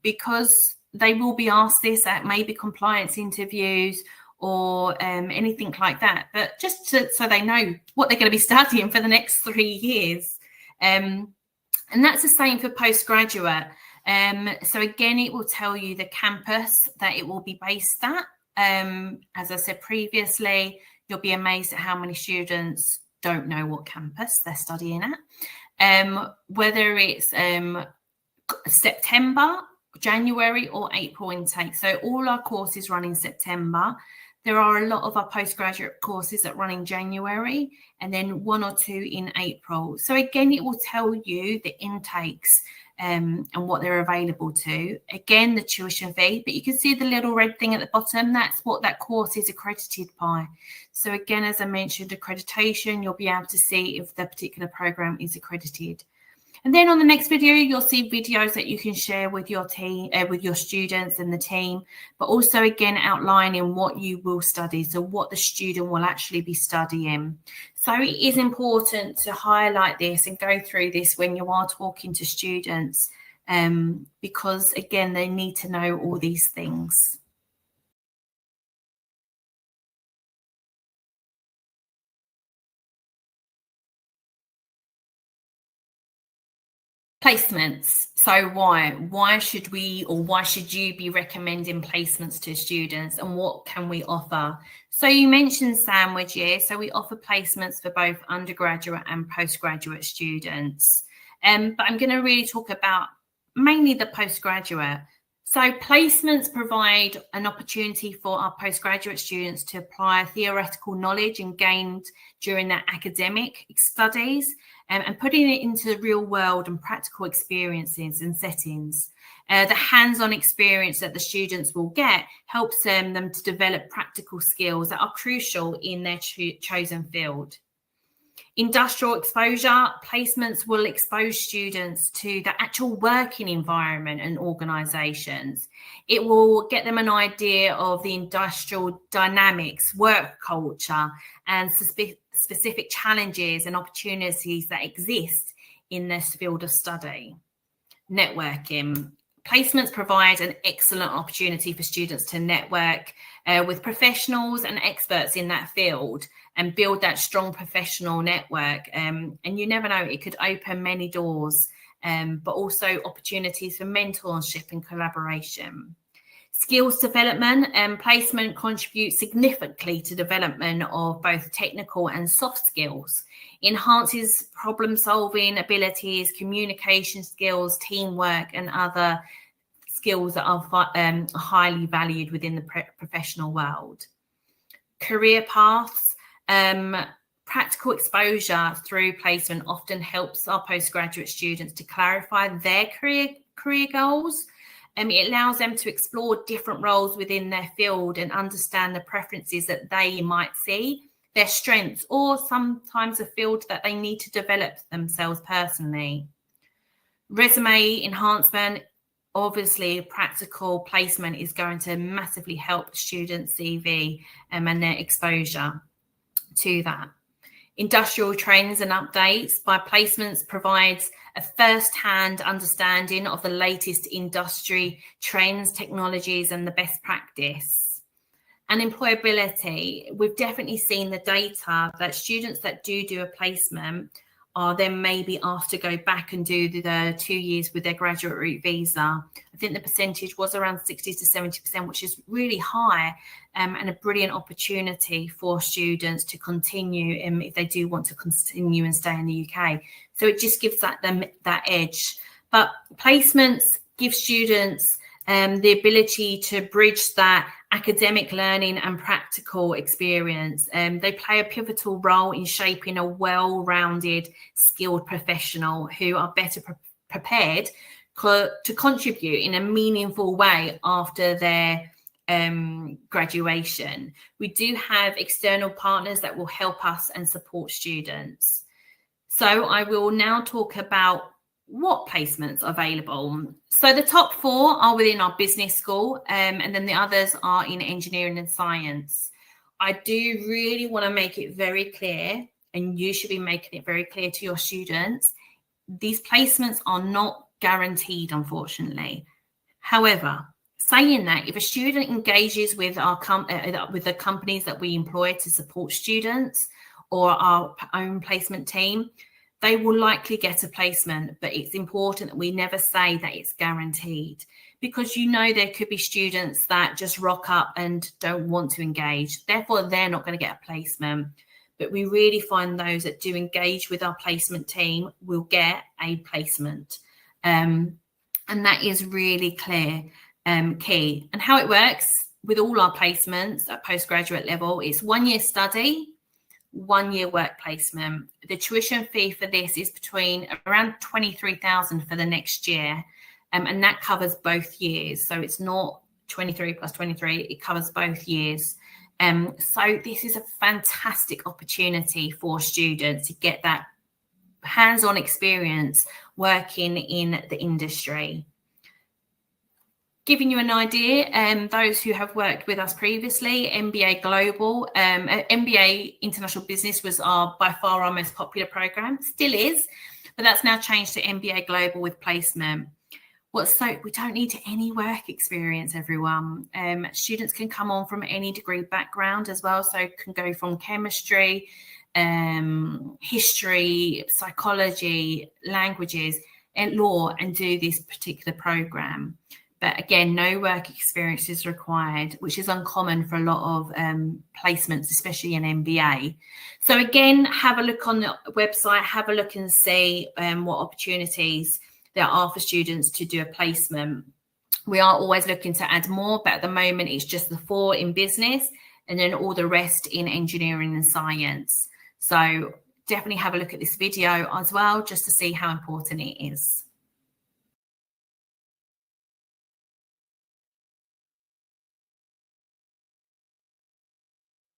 because they will be asked this at maybe compliance interviews or anything like that, but just so they know what they're going to be studying for the next 3 years. And that's the same for postgraduate. So again, it will tell you the campus that it will be based at. As I said previously, you'll be amazed at how many students don't know what campus they're studying at. Whether it's September, January or April intake. So all our courses run in September. There are a lot of our postgraduate courses that run in January and then 1 or 2 in April. So again, it will tell you the intakes and what they're available to. Again, the tuition fee, but you can see the little red thing at the bottom. That's what that course is accredited by. So again, as I mentioned, accreditation, you'll be able to see if the particular program is accredited. And then on the next video, you'll see videos that you can share with your team, with your students and the team, but also again outlining what you will study, so what the student will actually be studying. So it is important to highlight this and go through this when you are talking to students, because again, they need to know all these things. Placements. So why should we, or why should you be recommending placements to students, and what can we offer? So you mentioned sandwich year. So we offer placements for both undergraduate and postgraduate students. But I'm going to really talk about mainly the postgraduate. So placements provide an opportunity for our postgraduate students to apply theoretical knowledge and gained during their academic studies and putting it into the real world and practical experiences and settings. The hands-on experience that the students will get helps them to develop practical skills that are crucial in their chosen field. Industrial exposure placements will expose students to the actual working environment and organisations. It will get them an idea of the industrial dynamics, work culture, and specific challenges and opportunities that exist in this field of study. Networking. Placements provide an excellent opportunity for students to network with professionals and experts in that field and build that strong professional network. And you never know, it could open many doors, but also opportunities for mentorship and collaboration. Skills development and placement contribute significantly to development of both technical and soft skills, enhances problem-solving abilities, communication skills, teamwork, and other skills that are highly valued within the professional world. Career paths. Practical exposure through placement often helps our postgraduate students to clarify their career goals. It allows them to explore different roles within their field and understand the preferences that they might see, their strengths, or sometimes a field that they need to develop themselves personally. Resume enhancement. Obviously, practical placement is going to massively help the student's CV and their exposure to that. Industrial trends and updates by placements provides a first-hand understanding of the latest industry trends, technologies, and the best practice. And employability, we've definitely seen the data that students that do a placement are then maybe asked to go back and do the 2 years with their graduate route visa. I think the percentage was around 60 to 70%, which is really high, and a brilliant opportunity for students to continue if they do want to continue and stay in the UK. So it just gives them that edge. But placements give students the ability to bridge that academic learning and practical experience. They play a pivotal role in shaping a well-rounded, skilled professional who are better prepared to contribute in a meaningful way after their graduation. We do have external partners that will help us and support students. So I will now talk about what placements are available. So the top 4 are within our business school, and then the others are in engineering and science. I do really want to make it very clear, and you should be making it very clear to your students, these placements are not guaranteed, unfortunately. However, saying that, if a student engages with with the companies that we employ to support students or our own placement team, they will likely get a placement, but it's important that we never say that it's guaranteed, because there could be students that just rock up and don't want to engage. Therefore, they're not going to get a placement. But we really find those that do engage with our placement team will get a placement. And that is really clear, key. And how it works with all our placements at postgraduate level, it's 1 year study, 1 year work placement. The tuition fee for this is between around 23,000 for the next year, and that covers both years. So it's not 23 plus 23, it covers both years. So this is a fantastic opportunity for students to get that hands-on experience working in the industry. Giving you an idea, those who have worked with us previously, MBA Global, MBA International Business was by far our most popular program, still is, but that's now changed to MBA Global with placement. We don't need any work experience, everyone. Students can come on from any degree background as well, so can go from chemistry, history, psychology, languages, and law, and do this particular program. But again, no work experience is required, which is uncommon for a lot of placements, especially in MBA. So again, have a look on the website, have a look and see what opportunities there are for students to do a placement. We are always looking to add more, but at the moment it's just the 4 in business and then all the rest in engineering and science. So definitely have a look at this video as well, just to see how important it is.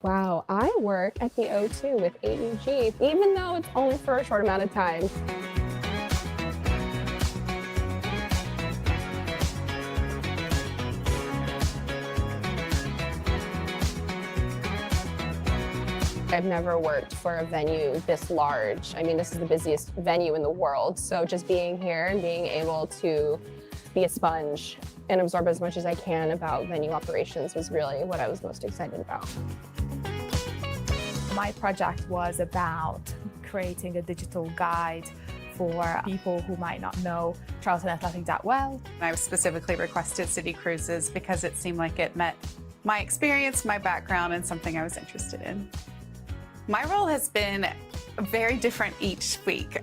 Wow, I work at the O2 with AEG, even though it's only for a short amount of time. I've never worked for a venue this large. I mean, this is the busiest venue in the world. So just being here and being able to be a sponge and absorb as much as I can about venue operations was really what I was most excited about. My project was about creating a digital guide for people who might not know Charlton Athletic that well. I specifically requested City Cruises because it seemed like it met my experience, my background, and something I was interested in. My role has been very different each week.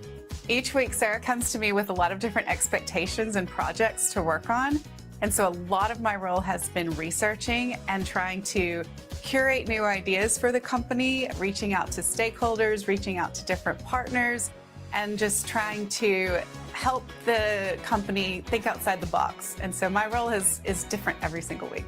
Each week, Sarah comes to me with a lot of different expectations and projects to work on. And so a lot of my role has been researching and trying to curate new ideas for the company, reaching out to stakeholders, reaching out to different partners, and just trying to help the company think outside the box. And so my role is different every single week.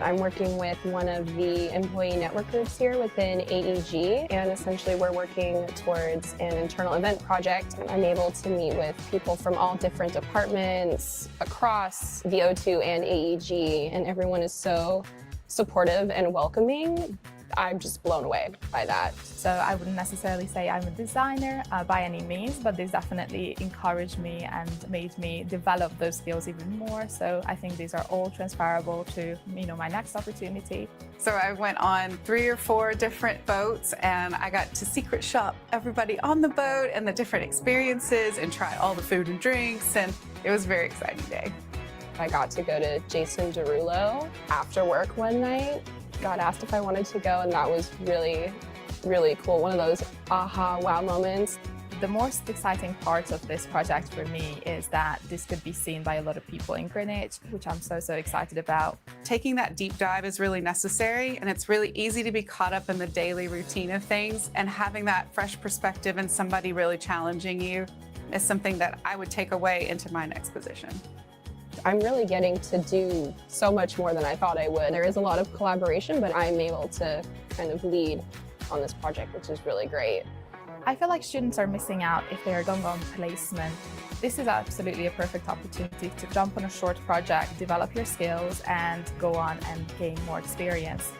I'm working with one of the employee network groups here within AEG, and essentially we're working towards an internal event project. I'm able to meet with people from all different departments across the O2 and AEG, and everyone is so supportive and welcoming. I'm just blown away by that. So I wouldn't necessarily say I'm a designer by any means, but this definitely encouraged me and made me develop those skills even more. So I think these are all transferable to, my next opportunity. So I went on 3 or 4 different boats, and I got to secret shop everybody on the boat and the different experiences and try all the food and drinks, and it was a very exciting day. I got to go to Jason Derulo after work one night. Got asked if I wanted to go, and that was really, really cool. One of those aha, wow moments. The most exciting part of this project for me is that this could be seen by a lot of people in Greenwich, which I'm so excited about. Taking that deep dive is really necessary, and it's really easy to be caught up in the daily routine of things, and having that fresh perspective and somebody really challenging you is something that I would take away into my next position. I'm really getting to do so much more than I thought I would. There is a lot of collaboration, but I'm able to kind of lead on this project, which is really great. I feel like students are missing out if they are going on placement. This is absolutely a perfect opportunity to jump on a short project, develop your skills, and go on and gain more experience.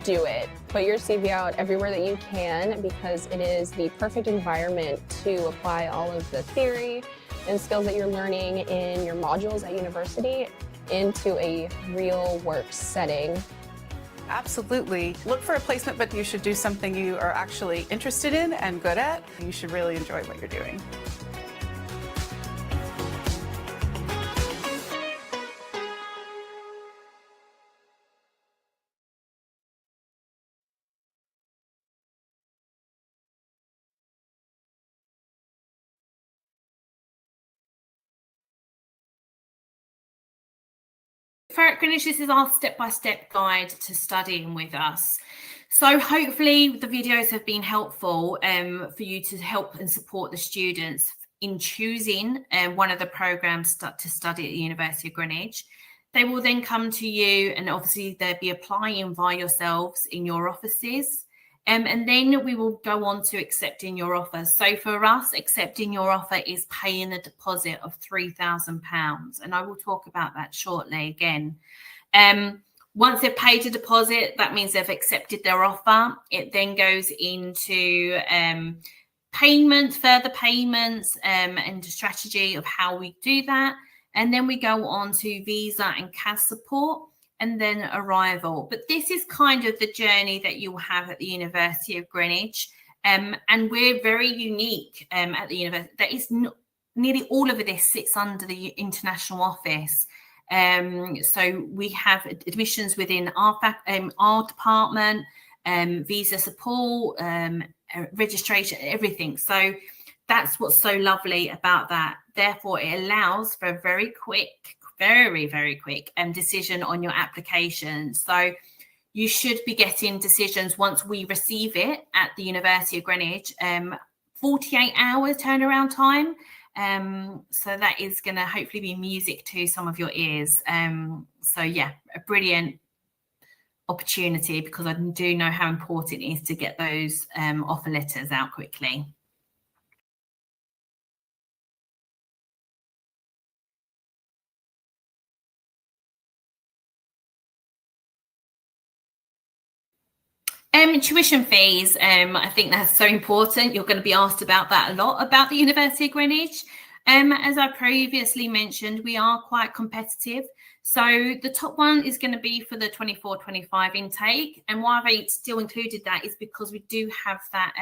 Do it. Put your CV out everywhere that you can, because it is the perfect environment to apply all of the theory and skills that you're learning in your modules at university into a real work setting. Absolutely. Look for a placement, but you should do something you are actually interested in and good at. You should really enjoy what you're doing. For Greenwich, this is our step-by-step guide to studying with us. So hopefully the videos have been helpful for you to help and support the students in choosing one of the programs to study at the University of Greenwich. They will then come to you, and obviously they'll be applying via yourselves in your offices. And then we will go on to accepting your offer. So for us, accepting your offer is paying a deposit of £3,000. And I will talk about that shortly again. Once they've paid a deposit, that means they've accepted their offer. It then goes into payment, further payments, and a strategy of how we do that. And then we go on to visa and CAS support, and then arrival. But this is kind of the journey that you'll have at the University of Greenwich. And we're very unique at the university. That is nearly all of this sits under the international office. So we have admissions within our department, visa support, registration, everything. So that's what's so lovely about that. therefore it allows for a very quick decision on your application. So you should be getting decisions once we receive it at the University of Greenwich, 48 hours turnaround time. So that is going to hopefully be music to some of your ears. So yeah, a brilliant opportunity, because I do know how important it is to get those offer letters out quickly. Tuition fees, I think that's so important. You're going to be asked about that a lot, about the University of Greenwich. As I previously mentioned, we are quite competitive. So the top one is going to be for the 24-25 intake. And why I still included that is because we do have that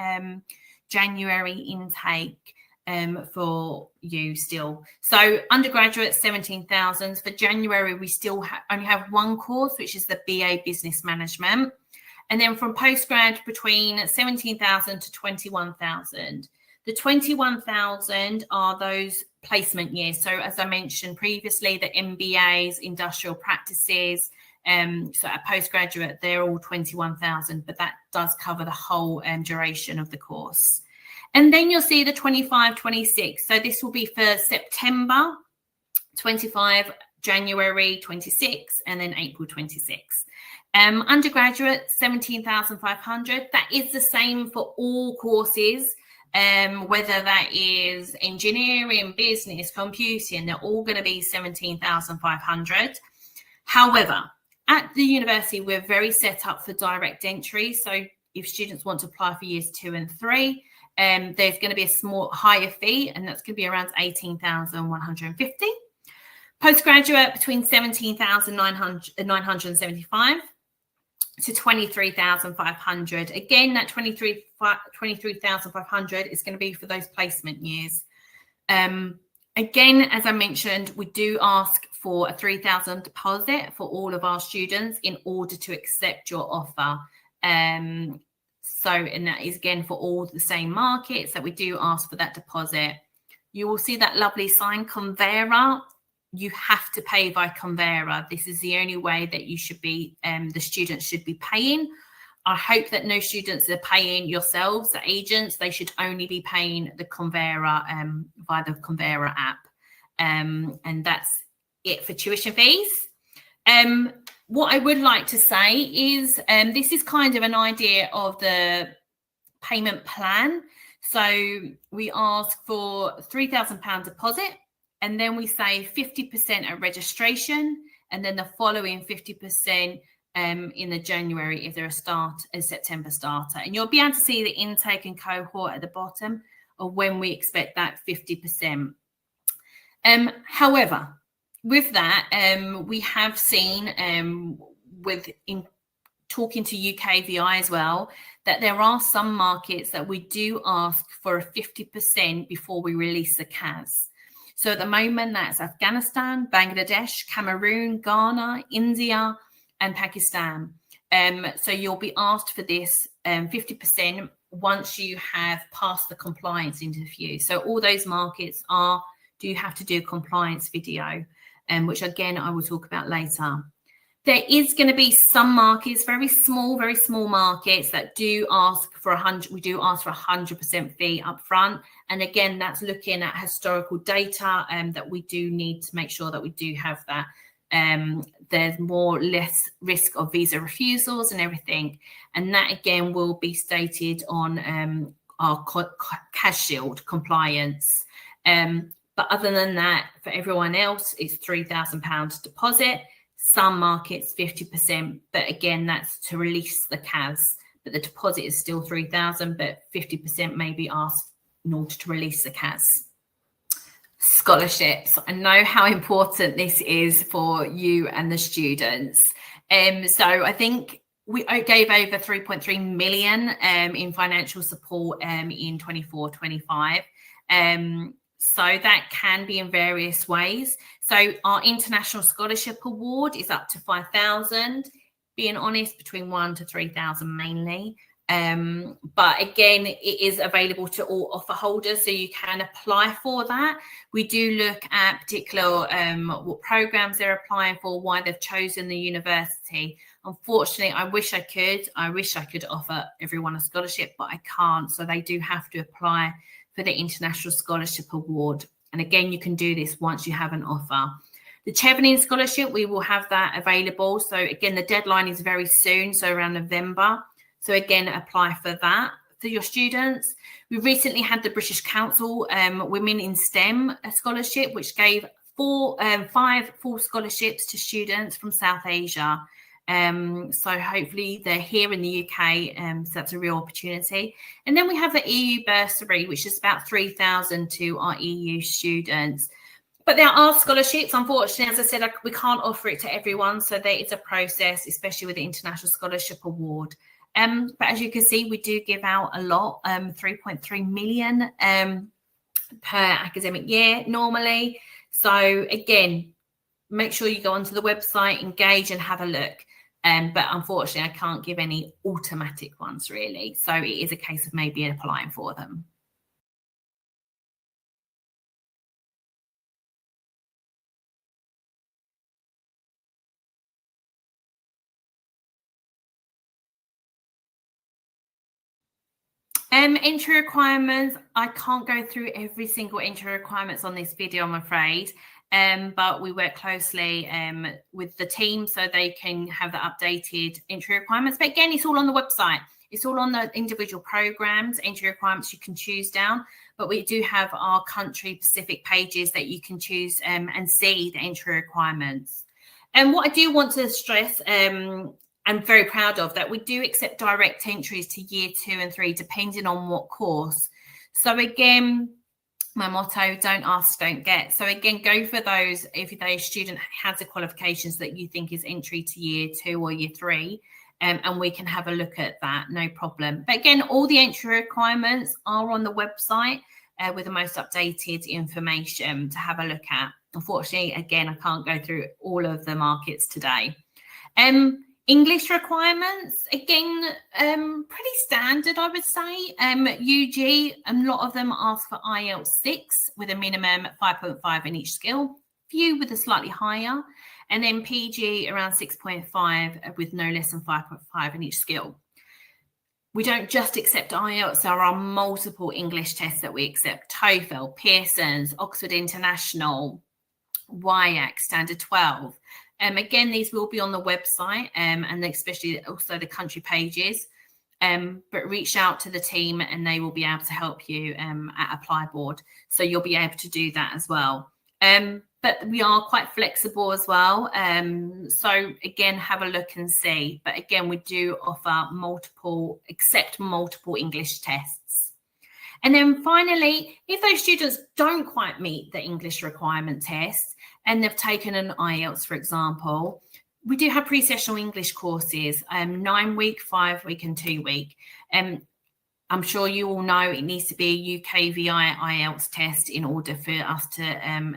January intake for you still. So undergraduate, 17,000. For January, we still only have one course, which is the BA Business Management. And then from postgrad, between 17,000 to 21,000. The 21,000 are those placement years. So as I mentioned previously, the MBAs, industrial practices, so at postgraduate, they're all 21,000, but that does cover the whole duration of the course. And then you'll see the 25-26. So this will be for September 25, January 26, and then April 26. Undergraduate, 17,500. That is the same for all courses, whether that is engineering, business, computing, they're all going to be 17,500. However, at the university, we're very set up for direct entry. So if students want to apply for years 2 and 3, there's going to be a small higher fee, and that's going to be around 18,150. Postgraduate, between 17,975 to 23,500. Again, that 23,500 is going to be for those placement years. Again, as I mentioned, we do ask for a 3,000 deposit for all of our students in order to accept your offer. And that is again for all the same markets that we do ask for that deposit. You will see that lovely sign, Convera. You have to pay by Convera. This is the only way that you should be, the students should be paying. I hope that no students are paying yourselves, the agents. They should only be paying the Convera via the Convera app. And that's it for tuition fees. What I would like to say is this is kind of an idea of the payment plan. So we ask for £3,000 deposit, and then we say 50% at registration, and then the following 50% in the January if they're a September starter. And you'll be able to see the intake and cohort at the bottom of when we expect that 50%. However, with that, we have seen in talking to UKVI as well, that there are some markets that we do ask for a 50% before we release the CAS. So at the moment, that's Afghanistan, Bangladesh, Cameroon, Ghana, India, and Pakistan. So you'll be asked for this 50% once you have passed the compliance interview. So all those markets do have to do a compliance video, which again, I will talk about later. There is going to be some markets, very small markets that do ask for 100%. We do ask for 100% fee up front. And again, that's looking at historical data that we do need to make sure that we do have that. There's less risk of visa refusals and everything. And that again will be stated on our Cash Shield compliance. But other than that, for everyone else, it's £3,000 deposit. Some markets 50%, but again, that's to release the CAS. But the deposit is still 3,000, but 50% may be asked in order to release the CAS. Scholarships. I know how important this is for you and the students. So I think we gave over 3.3 million in financial support in 24-25. So that can be in various ways. So our International Scholarship Award is up to 5,000. Being honest, between 1,000 to 3,000 mainly. But again, it is available to all offer holders, so you can apply for that. We do look at particular what programs they're applying for, why they've chosen the university. Unfortunately, I wish I could offer everyone a scholarship, but I can't. So they do have to apply for the International Scholarship Award. And again, you can do this once you have an offer. The Chevening Scholarship, we will have that available. So again, the deadline is very soon, so around November. So again, apply for that for your students. We recently had the British Council Women in STEM Scholarship, which gave 5 full scholarships to students from South Asia. So hopefully they're here in the UK, so that's a real opportunity. And then we have the EU bursary, which is about 3,000 to our EU students. But there are scholarships. Unfortunately, as I said, we can't offer it to everyone. So there is a process, especially with the International Scholarship Award. But as you can see, we do give out a lot, 3.3 million per academic year normally. So again, make sure you go onto the website, engage and have a look. But unfortunately, I can't give any automatic ones really. So it is a case of maybe applying for them. Entry requirements, I can't go through every single entry requirements on this video, I'm afraid. But we work closely with the team so they can have the updated entry requirements. But again, it's all on the website. It's all on the individual programs, entry requirements you can choose down. But we do have our country specific pages that you can choose and see the entry requirements. And what I do want to stress, I'm very proud of that we do accept direct entries to year 2 and 3, depending on what course. So again, my motto, don't ask, don't get. So again, go for those if the student has the qualifications that you think is entry to year 2 or year 3, and we can have a look at that, no problem. But again, all the entry requirements are on the website with the most updated information to have a look at. Unfortunately, again, I can't go through all of the markets today. English requirements, again, pretty standard, I would say. UG, a lot of them ask for IELTS 6 with a minimum 5.5 in each skill, few with a slightly higher, and then PG around 6.5 with no less than 5.5 in each skill. We don't just accept IELTS, there are multiple English tests that we accept: TOEFL, Pearson's, Oxford International, WIAC, Standard 12. Again, these will be on the website and especially also the country pages, but reach out to the team and they will be able to help you at Apply Board. So you'll be able to do that as well. But we are quite flexible as well. So again, have a look and see. But again, we do offer accept multiple English tests. And then finally, if those students don't quite meet the English requirement test, and they've taken an IELTS, for example, we do have pre-sessional English courses, 9-week, 5-week and 2-week. I'm sure you all know it needs to be a UKVI IELTS test in order for us to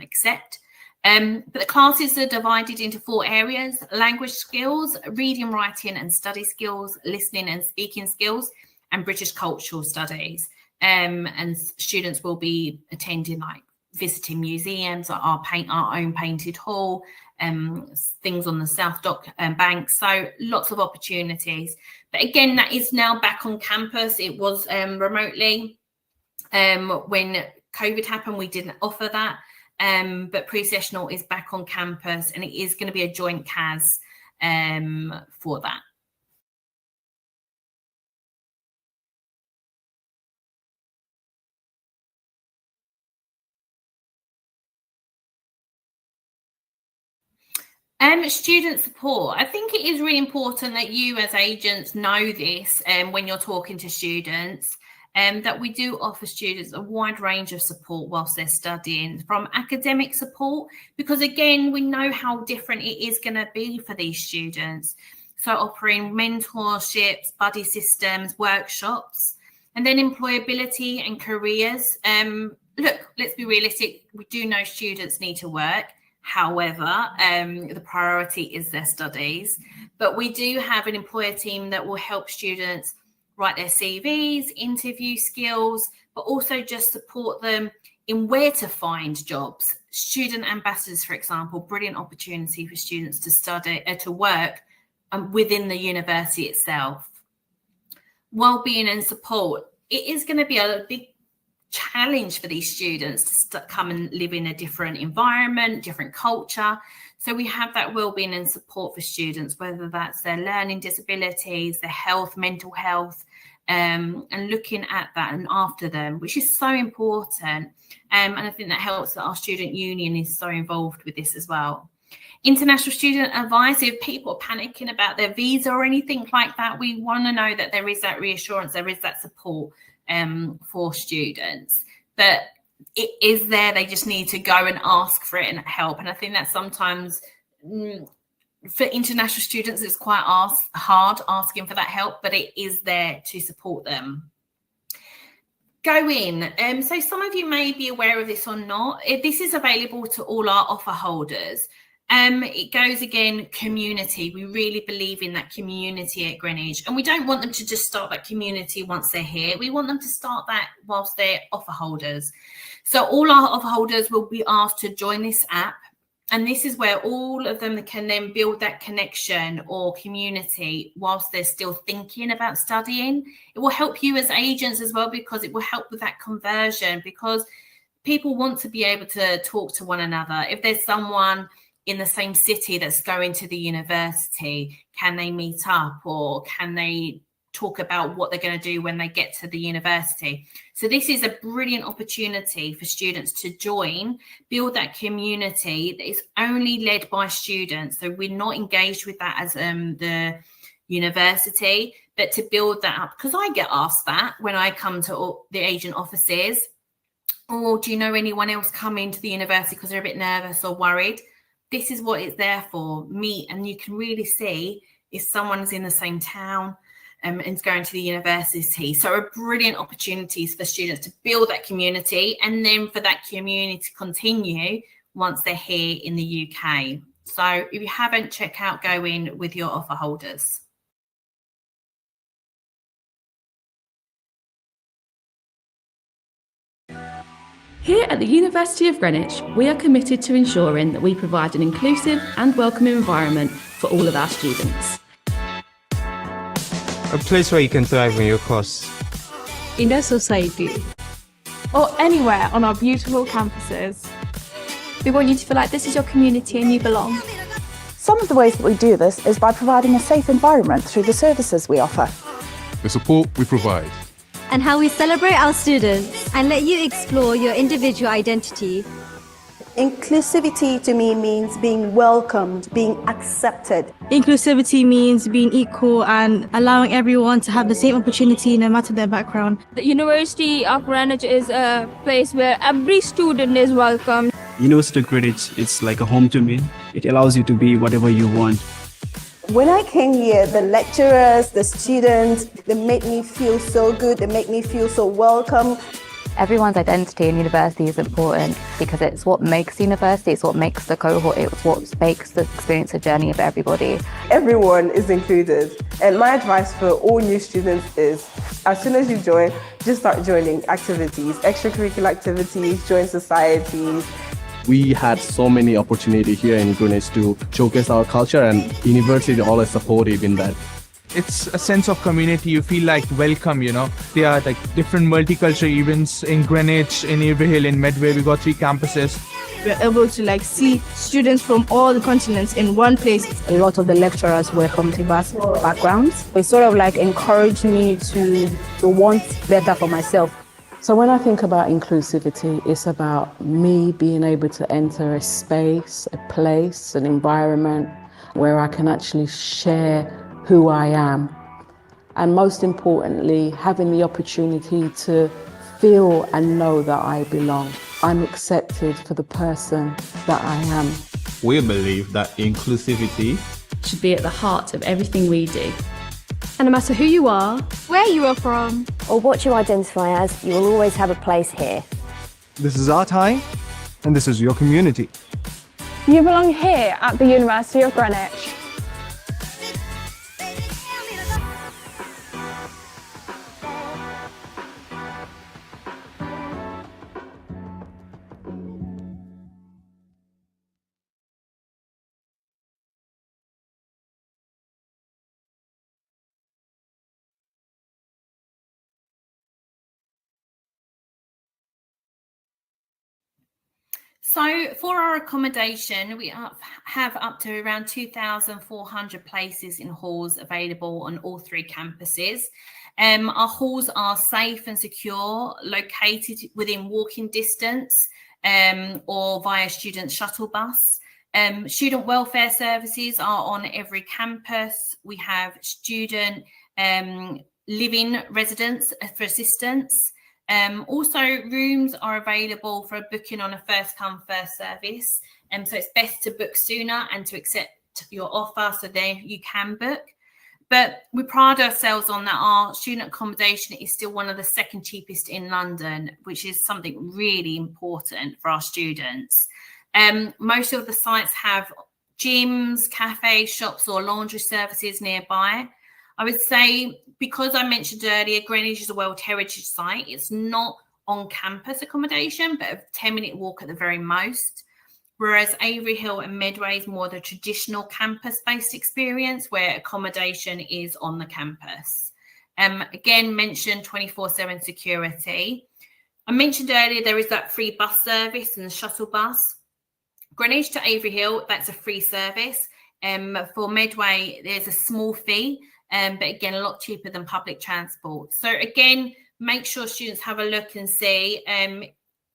accept. But the classes are divided into 4 areas: language skills, reading, writing and study skills, listening and speaking skills, and British cultural studies. And students will be attending visiting museums, our own painted hall, things on the South Dock Bank. So lots of opportunities. But again, that is now back on campus. It was remotely. When COVID happened, we didn't offer that. But pre-sessional is back on campus and it is going to be a joint CAS for that. Student support. I think it is really important that you as agents know this when you're talking to students, that we do offer students a wide range of support whilst they're studying, from academic support, because again, we know how different it is going to be for these students. So offering mentorships, buddy systems, workshops, and then employability and careers. Look, let's be realistic. We do know students need to work. However, the priority is their studies, but we do have an employer team that will help students write their CVs, interview skills, but also just support them in where to find jobs. Student ambassadors, for example, brilliant opportunity for students to study, to work within the university itself. Wellbeing and support. It is going to be a big challenge for these students to come and live in a different environment, different culture. So we have that wellbeing and support for students, whether that's their learning disabilities, their health, mental health, and looking at that and after them, which is so important. And I think that helps that our student union is so involved with this as well. International student advice, if people are panicking about their visa or anything like that, we want to know that there is that reassurance, there is that support for students, that it is there. They just need to go and ask for it and help. And I think that sometimes for international students, it's quite hard asking for that help, but it is there to support them. Go in. So some of you may be aware of this or not. This is available to all our offer holders. It goes again, community. We really believe in that community at Greenwich, and we don't want them to just start that community once they're here. We want them to start that whilst they're offer holders. So all our offer holders will be asked to join this app, and this is where all of them can then build that connection or community whilst they're still thinking about studying. It will help you as agents as well, because it will help with that conversion, because people want to be able to talk to one another. If there's someone in the same city that's going to the university, can they meet up, or can they talk about what they're going to do when they get to the university? So this is a brilliant opportunity for students to join, build that community that is only led by students. So we're not engaged with that as the university, but to build that up, because I get asked that when I come to the agent offices, or do you know anyone else coming to the university because they're a bit nervous or worried? This is what it's there for. Meet, and you can really see if someone's in the same town and is going to the university. So a brilliant opportunities for students to build that community, and then for that community to continue once they're here in the UK. So if you haven't, check out Go In with your offer holders. Here at the University of Greenwich, we are committed to ensuring that we provide an inclusive and welcoming environment for all of our students. A place where you can thrive in your course. In a society. Or anywhere on our beautiful campuses. We want you to feel like this is your community and you belong. Some of the ways that we do this is by providing a safe environment through the services we offer. The support we provide. And how we celebrate our students and let you explore your individual identity. Inclusivity to me means being welcomed, being accepted. Inclusivity means being equal and allowing everyone to have the same opportunity no matter their background. The University of Greenwich is a place where every student is welcome. University of Greenwich is like a home to me. It allows you to be whatever you want. When I came here, the lecturers, the students, they made me feel so good, they make me feel so welcome. Everyone's identity in university is important because it's what makes university, it's what makes the cohort, it's what makes the experience, the journey of everybody. Everyone is included. And my advice for all new students is, as soon as you join, just start joining activities, extracurricular activities, join societies. We had so many opportunities here in Greenwich to showcase our culture, and university is always supportive in that. It's a sense of community. You feel like welcome, you know. There are like different multicultural events in Greenwich, in Haverhill, in Medway. We got 3 campuses. We're able to see students from all the continents in one place. A lot of the lecturers were from diverse backgrounds. It sort of encouraged me to want better for myself. So when I think about inclusivity, it's about me being able to enter a space, a place, an environment where I can actually share who I am. And most importantly, having the opportunity to feel and know that I belong. I'm accepted for the person that I am. We believe that inclusivity should be at the heart of everything we do. And no matter who you are, where you are from, or what you identify as, you will always have a place here. This is our time, and this is your community. You belong here at the University of Greenwich. So for our accommodation, we have up to around 2,400 places in halls available on all 3 campuses. Our halls are safe and secure, located within walking distance or via student shuttle bus. Student welfare services are on every campus. We have student living residents for assistance. Also, rooms are available for a booking on a first come, first service. So it's best to book sooner and to accept your offer so there you can book. But we pride ourselves on that our student accommodation is still one of the second cheapest in London, which is something really important for our students. Most of the sites have gyms, cafes, shops or laundry services nearby. I would say, because I mentioned earlier, Greenwich is a World Heritage Site. It's not on-campus accommodation, but a 10-minute walk at the very most. Whereas Avery Hill and Medway is more the traditional campus-based experience where accommodation is on the campus. Again, mentioned 24/7 security. I mentioned earlier there is that free bus service and the shuttle bus. Greenwich to Avery Hill, that's a free service. For Medway, there's a small fee. But again, a lot cheaper than public transport. So again, make sure students have a look and see.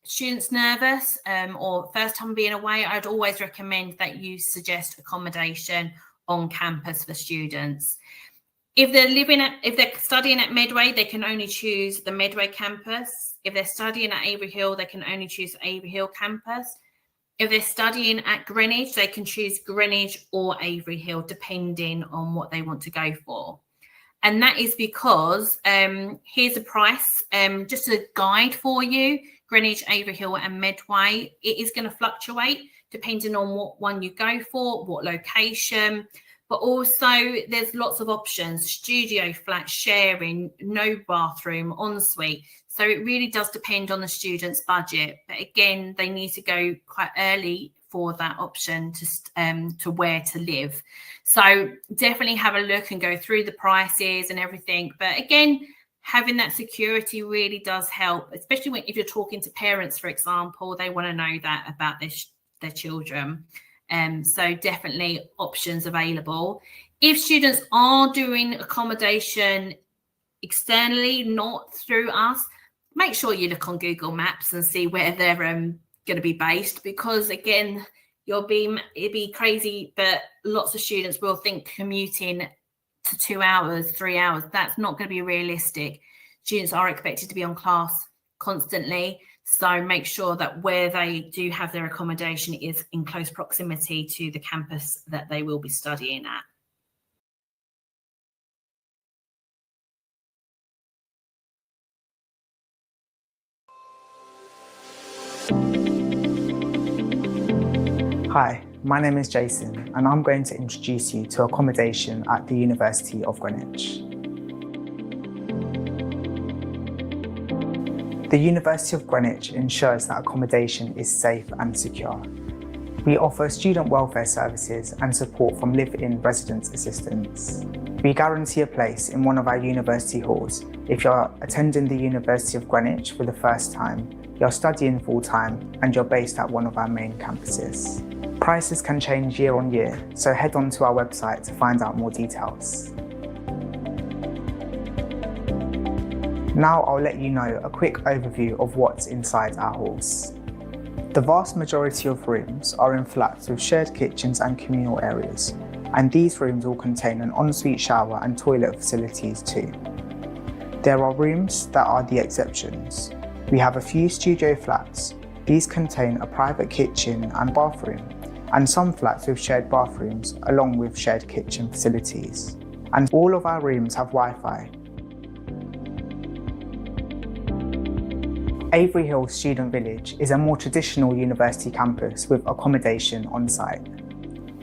Students nervous or first time being away, I'd always recommend that you suggest accommodation on campus for students. If they're studying at Medway, they can only choose the Medway campus. If they're studying at Avery Hill, they can only choose the Avery Hill campus. If they're studying at Greenwich, they can choose Greenwich or Avery Hill, depending on what they want to go for. And that is because, here's a price, just a guide for you, Greenwich, Avery Hill and Medway. It is going to fluctuate depending on what one you go for, what location, but also there's lots of options, studio, flat, sharing, no bathroom, ensuite. So it really does depend on the student's budget. But again, they need to go quite early for that option to where to live. So definitely have a look and go through the prices and everything. But again, having that security really does help, especially if you're talking to parents, for example, they want to know that about their children. So definitely options available. If students are doing accommodation externally, not through us, make sure you look on Google Maps and see where they're going to be based, because again, it'd be crazy, but lots of students will think commuting to 2 hours, 3 hours, that's not going to be realistic. Students are expected to be on class constantly, so make sure that where they do have their accommodation is in close proximity to the campus that they will be studying at. Hi, my name is Jason and I'm going to introduce you to accommodation at the University of Greenwich. The University of Greenwich ensures that accommodation is safe and secure. We offer student welfare services and support from live-in residence assistants. We guarantee a place in one of our university halls if you're attending the University of Greenwich for the first time, you're studying full-time and you're based at one of our main campuses. Prices can change year on year, so head on to our website to find out more details. Now I'll let you know a quick overview of what's inside our halls. The vast majority of rooms are in flats with shared kitchens and communal areas, and these rooms will contain an ensuite shower and toilet facilities too. There are rooms that are the exceptions. We have a few studio flats. These contain a private kitchen and bathroom, and some flats with shared bathrooms along with shared kitchen facilities. And all of our rooms have Wi-Fi. Avery Hill Student Village is a more traditional university campus with accommodation on site.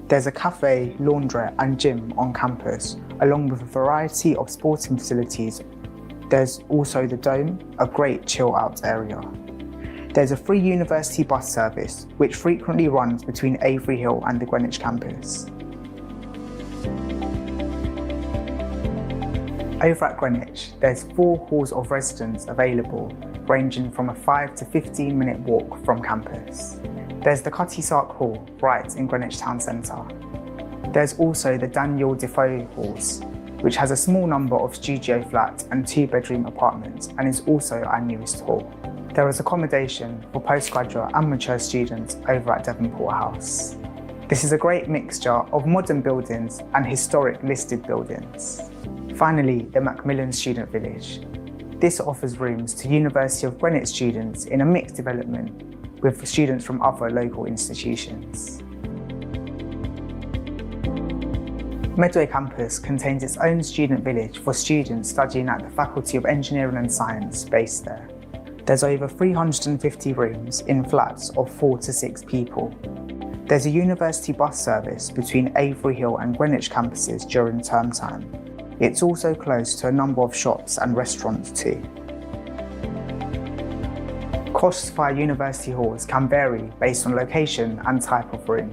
There's a cafe, laundrette and gym on campus, along with a variety of sporting facilities. There's also the Dome, a great chill out area. There's a free university bus service, which frequently runs between Avery Hill and the Greenwich campus. Over at Greenwich, there's 4 halls of residence available, ranging from a 5 to 15 minute walk from campus. There's the Cutty Sark Hall, right in Greenwich Town Centre. There's also the Daniel Defoe Halls, which has a small number of studio flats and 2-bedroom apartments and is also our newest hall. There is accommodation for postgraduate and mature students over at Devonport House. This is a great mixture of modern buildings and historic listed buildings. Finally, the Macmillan Student Village. This offers rooms to University of Greenwich students in a mixed development with students from other local institutions. Medway campus contains its own student village for students studying at the Faculty of Engineering and Science based there. There's over 350 rooms in flats of 4 to 6 people. There's a university bus service between Avery Hill and Greenwich campuses during term time. It's also close to a number of shops and restaurants too. Costs for our university halls can vary based on location and type of room.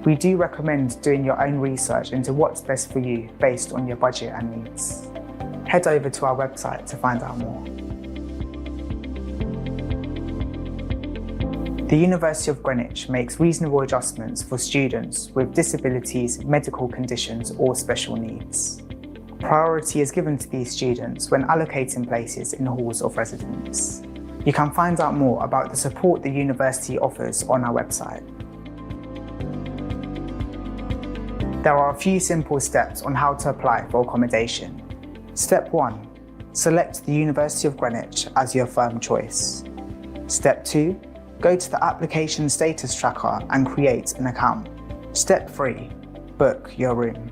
We do recommend doing your own research into what's best for you based on your budget and needs. Head over to our website to find out more. The University of Greenwich makes reasonable adjustments for students with disabilities, medical conditions or special needs. Priority is given to these students when allocating places in halls of residence. You can find out more about the support the university offers on our website. There are a few simple steps on how to apply for accommodation. Step 1. Select the University of Greenwich as your firm choice. Step 2. Go to the application status tracker and create an account. Step 3. Book your room.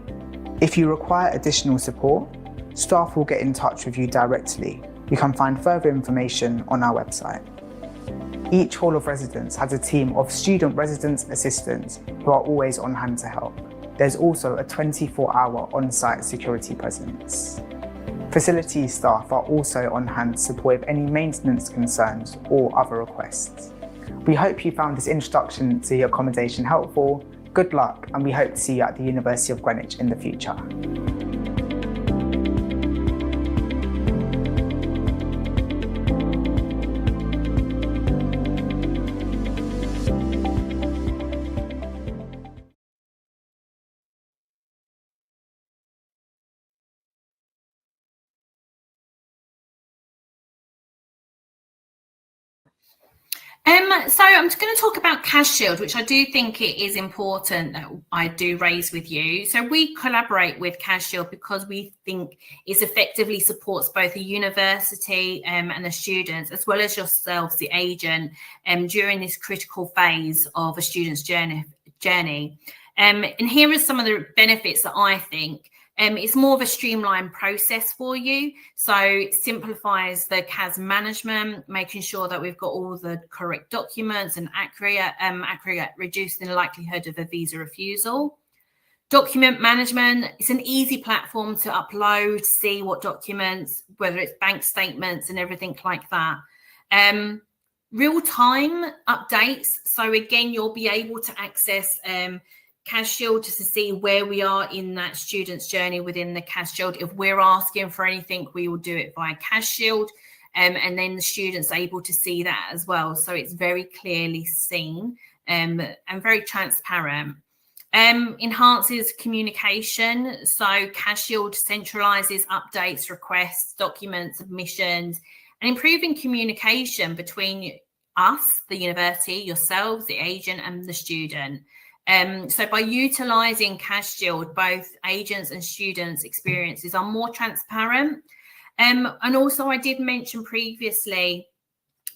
If you require additional support, staff will get in touch with you directly. You can find further information on our website. Each hall of residence has a team of student residence assistants who are always on hand to help. There's also a 24-hour on-site security presence. Facilities staff are also on hand to support with any maintenance concerns or other requests. We hope you found this introduction to your accommodation helpful. Good luck, and we hope to see you at the University of Greenwich in the future. So I'm just going to talk about CASShield, which I do think it is important that I do raise with you. So we collaborate with CASShield because we think it effectively supports both the university and the students, as well as yourselves, the agent, during this critical phase of a student's journey. And here are some of the benefits that I think. It's more of a streamlined process for you. So it simplifies the CAS management, making sure that we've got all the correct documents and accurate, reducing the likelihood of a visa refusal. Document management, it's an easy platform to upload, see what documents, whether it's bank statements and everything like that. Real-time updates. So again, you'll be able to access CASShield just to see where we are in that student's journey within the CASShield. If we're asking for anything, we will do it via CASShield, and then the student's able to see that as well. So it's very clearly seen and very transparent. Enhances communication. So CASShield centralizes updates, requests, documents, submissions, and improving communication between us, the university, yourselves, the agent, and the student. So by utilising CASShield, both agents and students' experiences are more transparent. And also I did mention previously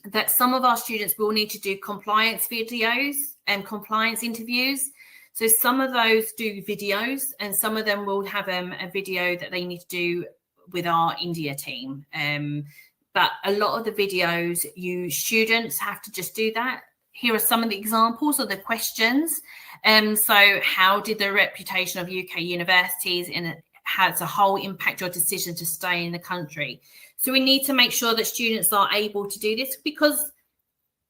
that some of our students will need to do compliance videos and compliance interviews. So some of those do videos and some of them will have a video that they need to do with our India team. But a lot of the videos, you students have to just do that. Here are some of the examples of the questions. So how did the reputation of UK universities as a whole impact your decision to stay in the country? So we need to make sure that students are able to do this, because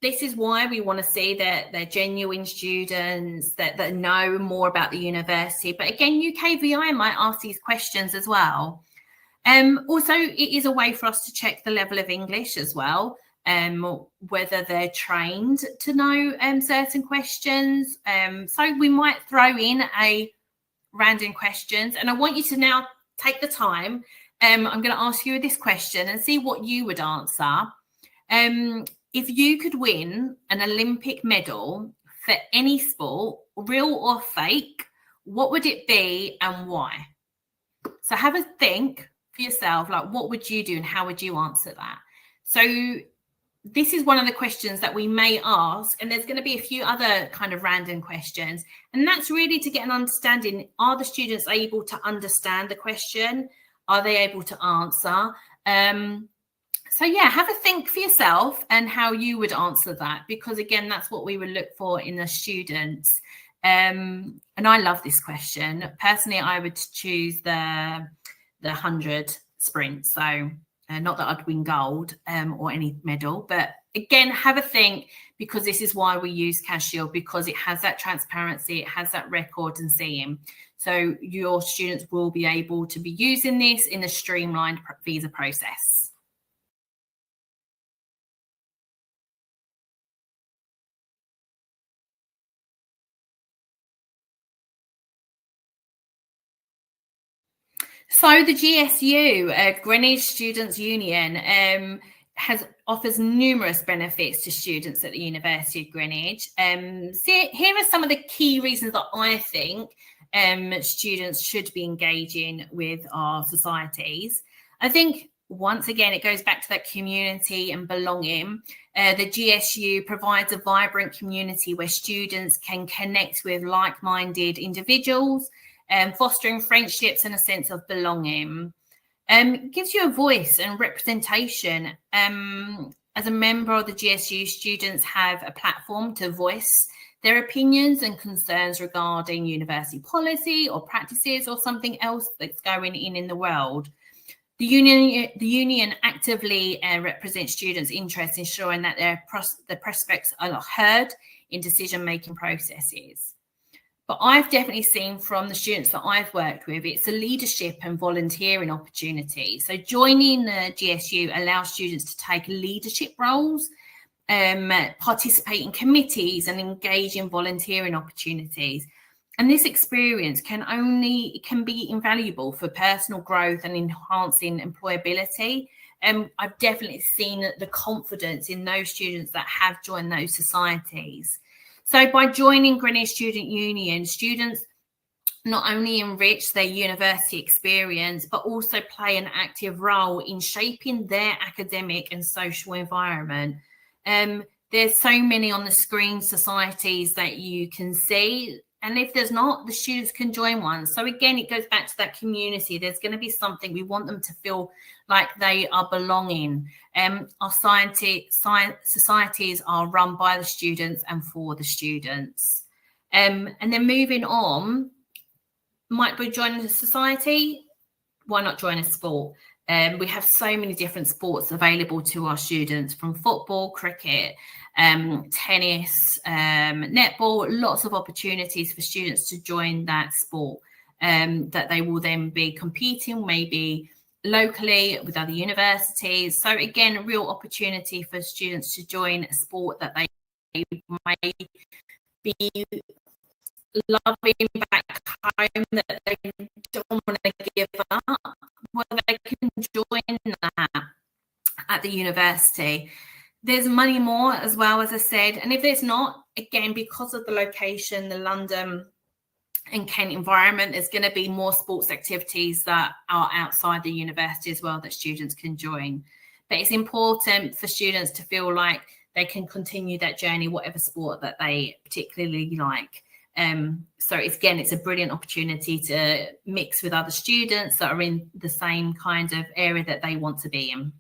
this is why we want to see that they're genuine students, that know more about the university. But again, UKVI might ask these questions as well. Also, it is a way for us to check the level of English as well, whether they're trained to know certain questions. So we might throw in a random questions, and I want you to now take the time. I'm going to ask you this question and see what you would answer. If you could win an Olympic medal for any sport, real or fake, what would it be and why? So have a think for yourself, like what would you do and how would you answer that? So this is one of the questions that we may ask, and there's going to be a few other kind of random questions, and that's really to get an understanding. Are the students able to understand the question? Are they able to answer? So yeah, have a think for yourself and how you would answer that, because again, that's what we would look for in the students. And I love this question. Personally, I would choose the 100 sprint. So not that I'd win gold or any medal, but again, have a think, because this is why we use CASSHIELD, because it has that transparency, it has that record and seeing. So your students will be able to be using this in a streamlined visa process. So the GSU, Greenwich Students' Union, offers numerous benefits to students at the University of Greenwich. So here are some of the key reasons that I think students should be engaging with our societies. I think, once again, it goes back to that community and belonging. The GSU provides a vibrant community where students can connect with like-minded individuals, fostering friendships and a sense of belonging. It gives you a voice and representation. As a member of the GSU, students have a platform to voice their opinions and concerns regarding university policy or practices or something else that's going in the world. The union actively represents students' interests, ensuring that their prospects are heard in decision-making processes. But I've definitely seen from the students that I've worked with, it's a leadership and volunteering opportunity. So joining the GSU allows students to take leadership roles, participate in committees and engage in volunteering opportunities. And this experience can be invaluable for personal growth and enhancing employability. I've definitely seen the confidence in those students that have joined those societies. So by joining Greenwich Student Union, students not only enrich their university experience, but also play an active role in shaping their academic and social environment. There's so many on the screen societies that you can see. And if there's not, the students can join one. So again, it goes back to that community. There's going to be something. We want them to feel like they are belonging. Our societies are run by the students and for the students. And then moving on, might we join a society? Why not join a sport? We have so many different sports available to our students, from football, cricket, tennis, netball, lots of opportunities for students to join that sport that they will then be competing maybe locally with other universities. So again, a real opportunity for students to join a sport that they may be loving back home, that they don't want to give up. Well, they can join that at the university. There's money more as well, as I said. And if there's not, again, because of the location, the London and Kent environment, there's going to be more sports activities that are outside the university as well that students can join. But it's important for students to feel like they can continue that journey, whatever sport that they particularly like. So it's a brilliant opportunity to mix with other students that are in the same kind of area that they want to be in.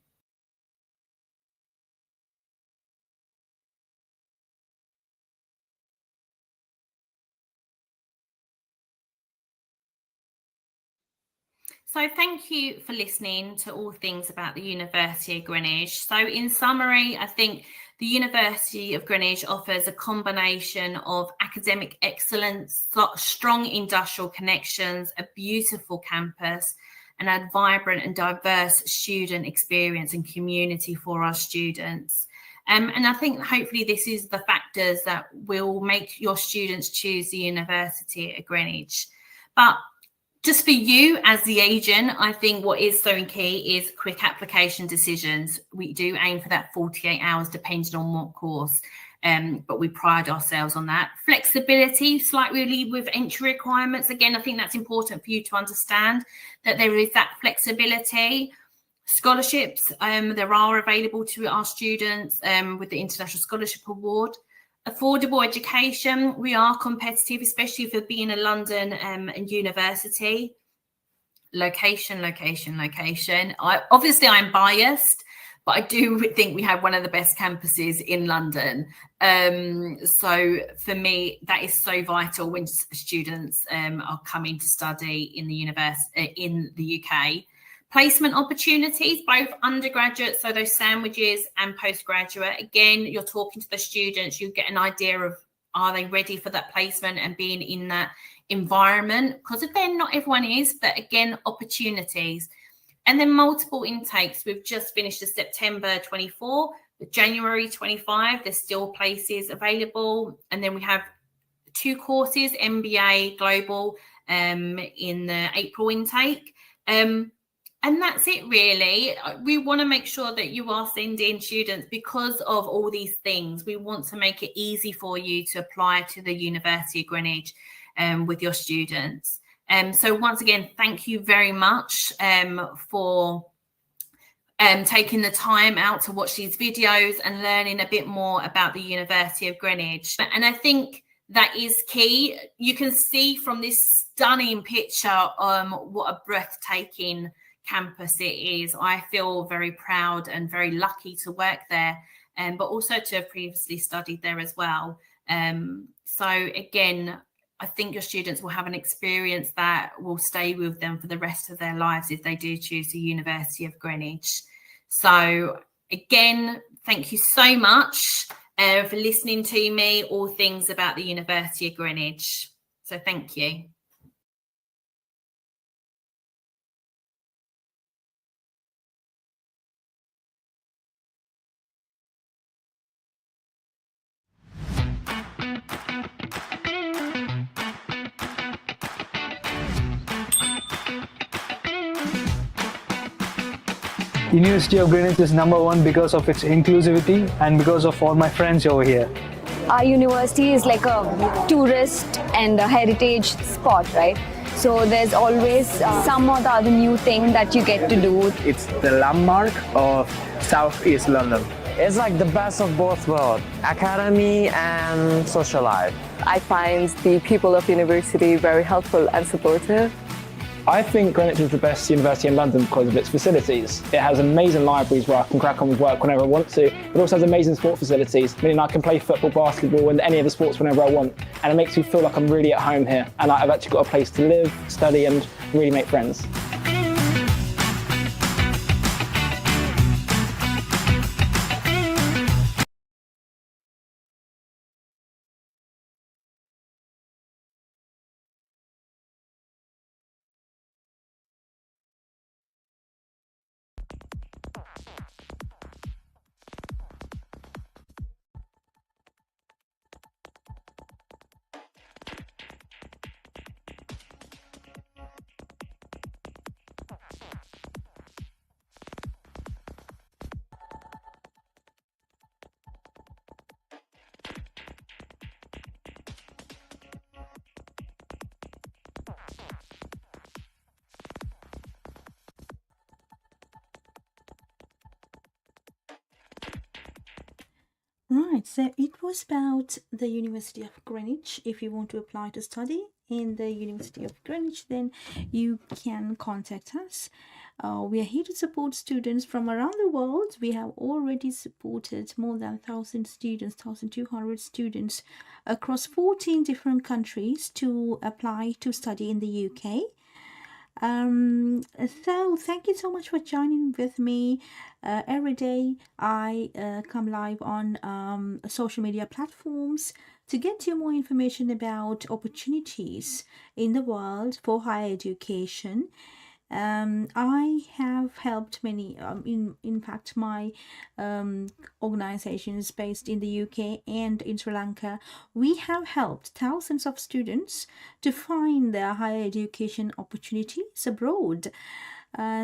So thank you for listening to all things about the University of Greenwich. So in summary, I think the University of Greenwich offers a combination of academic excellence, strong industrial connections, a beautiful campus, and a vibrant and diverse student experience and community for our students. And I think hopefully this is the factors that will make your students choose the university at Greenwich. But just for you as the agent, I think what is so key is quick application decisions. We do aim for that 48 hours depending on what course, but we pride ourselves on that. Flexibility, slightly with entry requirements. Again, I think that's important for you to understand that there is that flexibility. Scholarships, there are available to our students with the International Scholarship Award. Affordable education, we are competitive, especially for being a London university. Location. Obviously, I'm biased, but I do think we have one of the best campuses in London. So for me, that is so vital when students are coming to study in the university in the UK. Placement opportunities, both undergraduate, so those sandwiches, and postgraduate. Again, you're talking to the students, you get an idea of are they ready for that placement and being in that environment, because if they're not, everyone is, but again, opportunities. And then multiple intakes. We've just finished the September 24, the January 25, there's still places available. And then we have 2 courses, MBA Global in the April intake. And that's it, really. We want to make sure that you are sending students because of all these things. We want to make it easy for you to apply to the University of Greenwich with your students. So once again, thank you very much for taking the time out to watch these videos and learning a bit more about the University of Greenwich. And I think that is key. You can see from this stunning picture what a breathtaking campus it is. I feel very proud and very lucky to work there, but also to have previously studied there as well. So again, I think your students will have an experience that will stay with them for the rest of their lives if they do choose the University of Greenwich. So again, thank you so much for listening to me, all things about the University of Greenwich. So thank you. University of Greenwich is #1 because of its inclusivity and because of all my friends over here. Our university is like a tourist and a heritage spot, right? So there's always some or the other new thing that you get to do. It's the landmark of Southeast London. It's like the best of both worlds, academy and social life. I find the people of university very helpful and supportive. I think Greenwich is the best university in London because of its facilities. It has amazing libraries where I can crack on with work whenever I want to. It also has amazing sport facilities, meaning I can play football, basketball and any of the sports whenever I want. And it makes me feel like I'm really at home here. And I've actually got a place to live, study and really make friends. Right, so it was about the University of Greenwich. If you want to apply to study in the University of Greenwich, then you can contact us. We are here to support students from around the world. We have already supported more than 1,000 students, 1,200 students across 14 different countries to apply to study in the UK. So thank you so much for joining with me. Every day I come live on social media platforms to get you more information about opportunities in the world for higher education. I have helped many, in fact, my organizations based in the UK and in Sri Lanka, we have helped thousands of students to find their higher education opportunities abroad.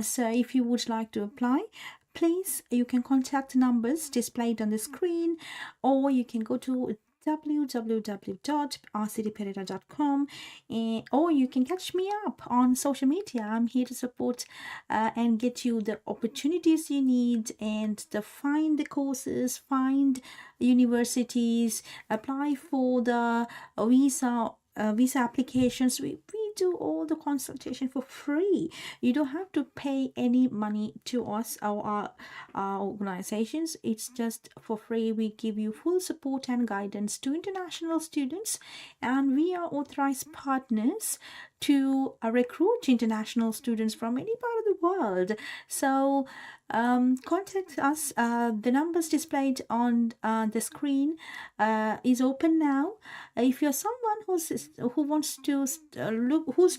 So if you would like to apply, please, you can contact the numbers displayed on the screen, or you can go to www.rcdperera.com, or you can catch me up on social media. I'm here to support and get you the opportunities you need, and to find the courses, find universities, apply for the visa applications. We do all the consultation for free. You don't have to pay any money to us or our organizations. It's just for free. We give you full support and guidance to international students, and we are authorized partners to recruit international students from any part of the world. So contact us. The numbers displayed on the screen is open now. If you're someone who's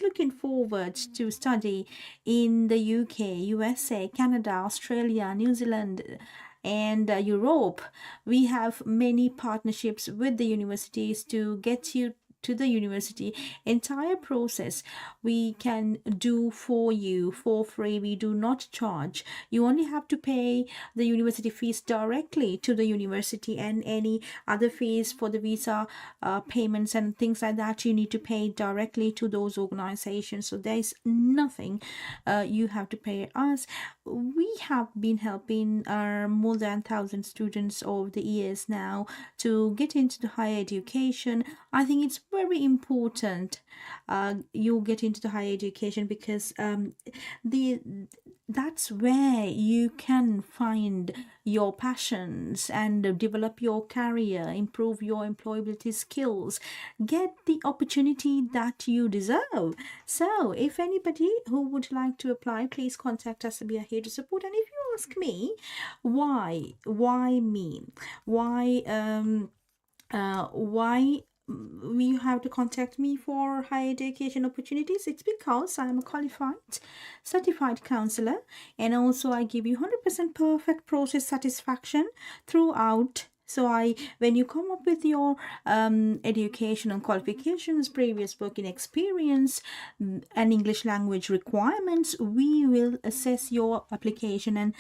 looking forward to study in the UK, USA, Canada, Australia, New Zealand, and Europe, we have many partnerships with the universities to get you to the university. Entire process we can do for you for free. We do not charge. You only have to pay the university fees directly to the university, and any other fees for the visa payments and things like that, you need to pay directly to those organizations. So there's nothing you have to pay us. We have been helping more than 1,000 students over the years now to get into the higher education. I think it's very important you get into the higher education, because that's where you can find your passions and develop your career, improve your employability skills, get the opportunity that you deserve. So if anybody who would like to apply, please contact us. We are here to support. And if you ask me why me, why you have to contact me for higher education opportunities, it's because I am a qualified certified counselor, and also I give you 100% perfect process satisfaction throughout. So when you come up with your educational qualifications, previous working experience, and English language requirements, we will assess your application and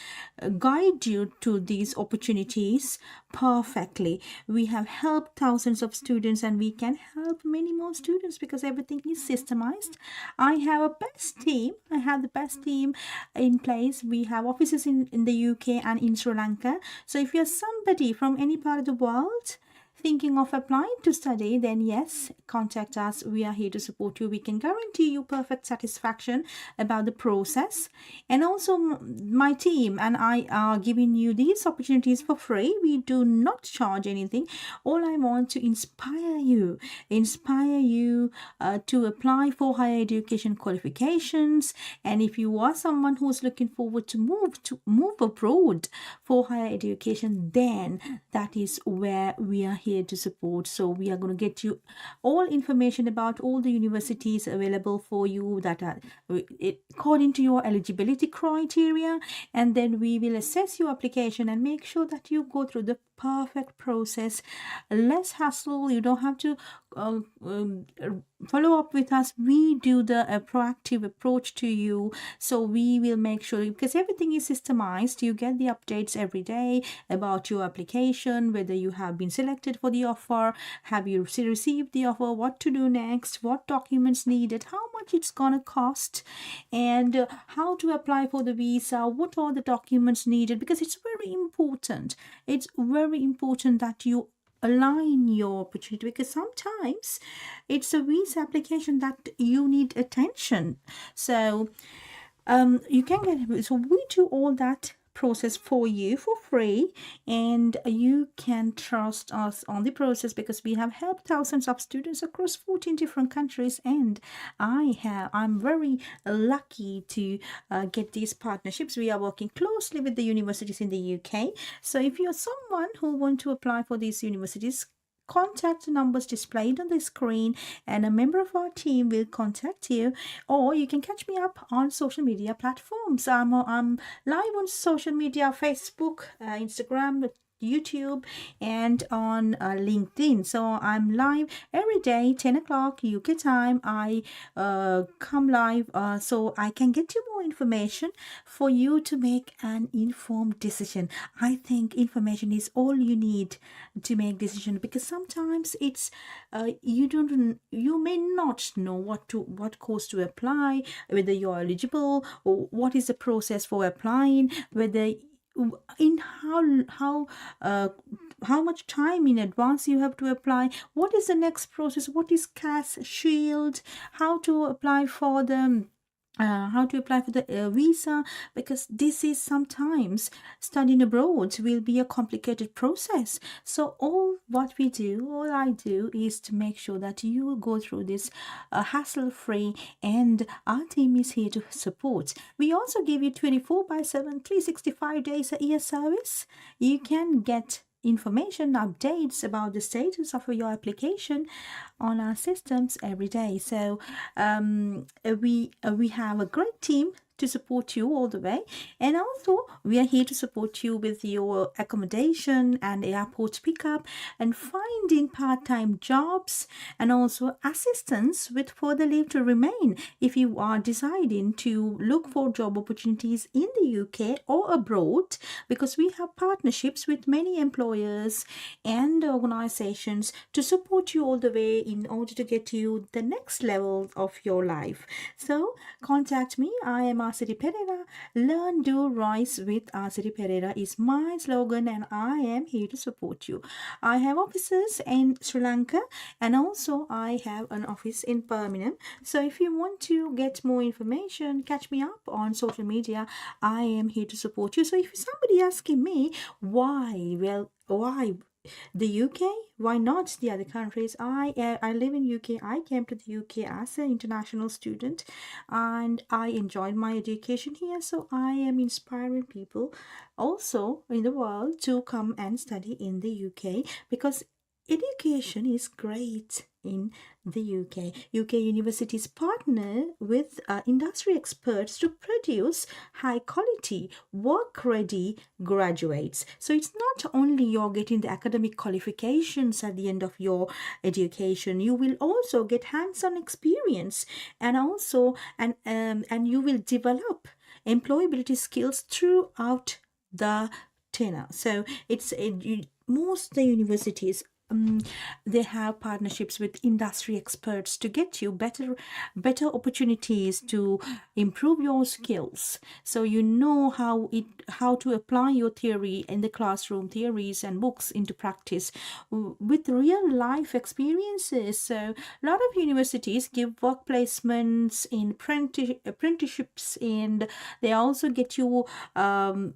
guide you to these opportunities perfectly. We have helped thousands of students, and we can help many more students because everything is systemized. I have the best team in place. We have offices in the UK and in Sri Lanka. So if you're somebody from any part of the world thinking of applying to study, then yes, contact us. We are here to support you. We can guarantee you perfect satisfaction about the process. And also my team and I are giving you these opportunities for free. We do not charge anything. All I want to inspire you to apply for higher education qualifications. And if you are someone who's looking forward to move abroad for higher education, then that is where we are here to support. So we are going to get you all information about all the universities available for you that are according to your eligibility criteria, and then we will assess your application and make sure that you go through the perfect process. Less hassle. You don't have to follow up with us. We do the proactive approach to you. So we will make sure, because everything is systemized, you get the updates every day about your application, whether you have been selected for the offer, have you received the offer, what to do next, what documents needed, how much it's gonna cost, and how to apply for the visa, what are the documents needed, because it's very important. It's very important that you align your opportunity, because sometimes it's a visa application that you need attention. So you can get, so we do all that process for you for free, and you can trust us on the process because we have helped thousands of students across 14 different countries, and I'm very lucky to get these partnerships. We are working closely with the universities in the UK. So if you're someone who want to apply for these universities, contact numbers displayed on the screen, and a member of our team will contact you, or you can catch me up on social media platforms. I'm live on social media, Facebook, Instagram, YouTube, and on LinkedIn. So I'm live every day, 10 o'clock UK time. I come live so I can get you more information for you to make an informed decision. I think information is all you need to make decision, because sometimes it's you may not know what course to apply, whether you're eligible, or what is the process for applying, whether in how much time in advance you have to apply, what is the next process, what is CAS Shield, how to apply for the visa, because this is sometimes studying abroad will be a complicated process. So all I do is to make sure that you will go through this hassle-free, and our team is here to support. We also give you 24/7, 365 days a year service. You can get information, updates about the status of your application on our systems every day. So we have a great team to support you all the way, and also we are here to support you with your accommodation and airport pickup, and finding part-time jobs, and also assistance with further leave to remain if you are deciding to look for job opportunities in the UK or abroad, because we have partnerships with many employers and organizations to support you all the way in order to get you the next level of your life. So contact me. I am Asiri Pereira. Learn, do, rise with Asiri Pereira is my slogan, and I am here to support you. I have offices in Sri Lanka, and also I have an office in Birmingham. So if you want to get more information, catch me up on social media. I am here to support you. So if somebody asking me why the UK, why not the other countries? I live in UK. I came to the UK as an international student, and I enjoyed my education here. So I am inspiring people also in the world to come and study in the UK, because education is great in the UK. UK universities partner with industry experts to produce high quality, work ready graduates. So it's not only you're getting the academic qualifications at the end of your education, you will also get hands-on experience, and also and you will develop employability skills throughout the tenure. So most the universities they have partnerships with industry experts to get you better opportunities to improve your skills, so you know how to apply your theory in the classroom, theories and books into practice with real life experiences. So a lot of universities give work placements in apprenticeships, and they also get you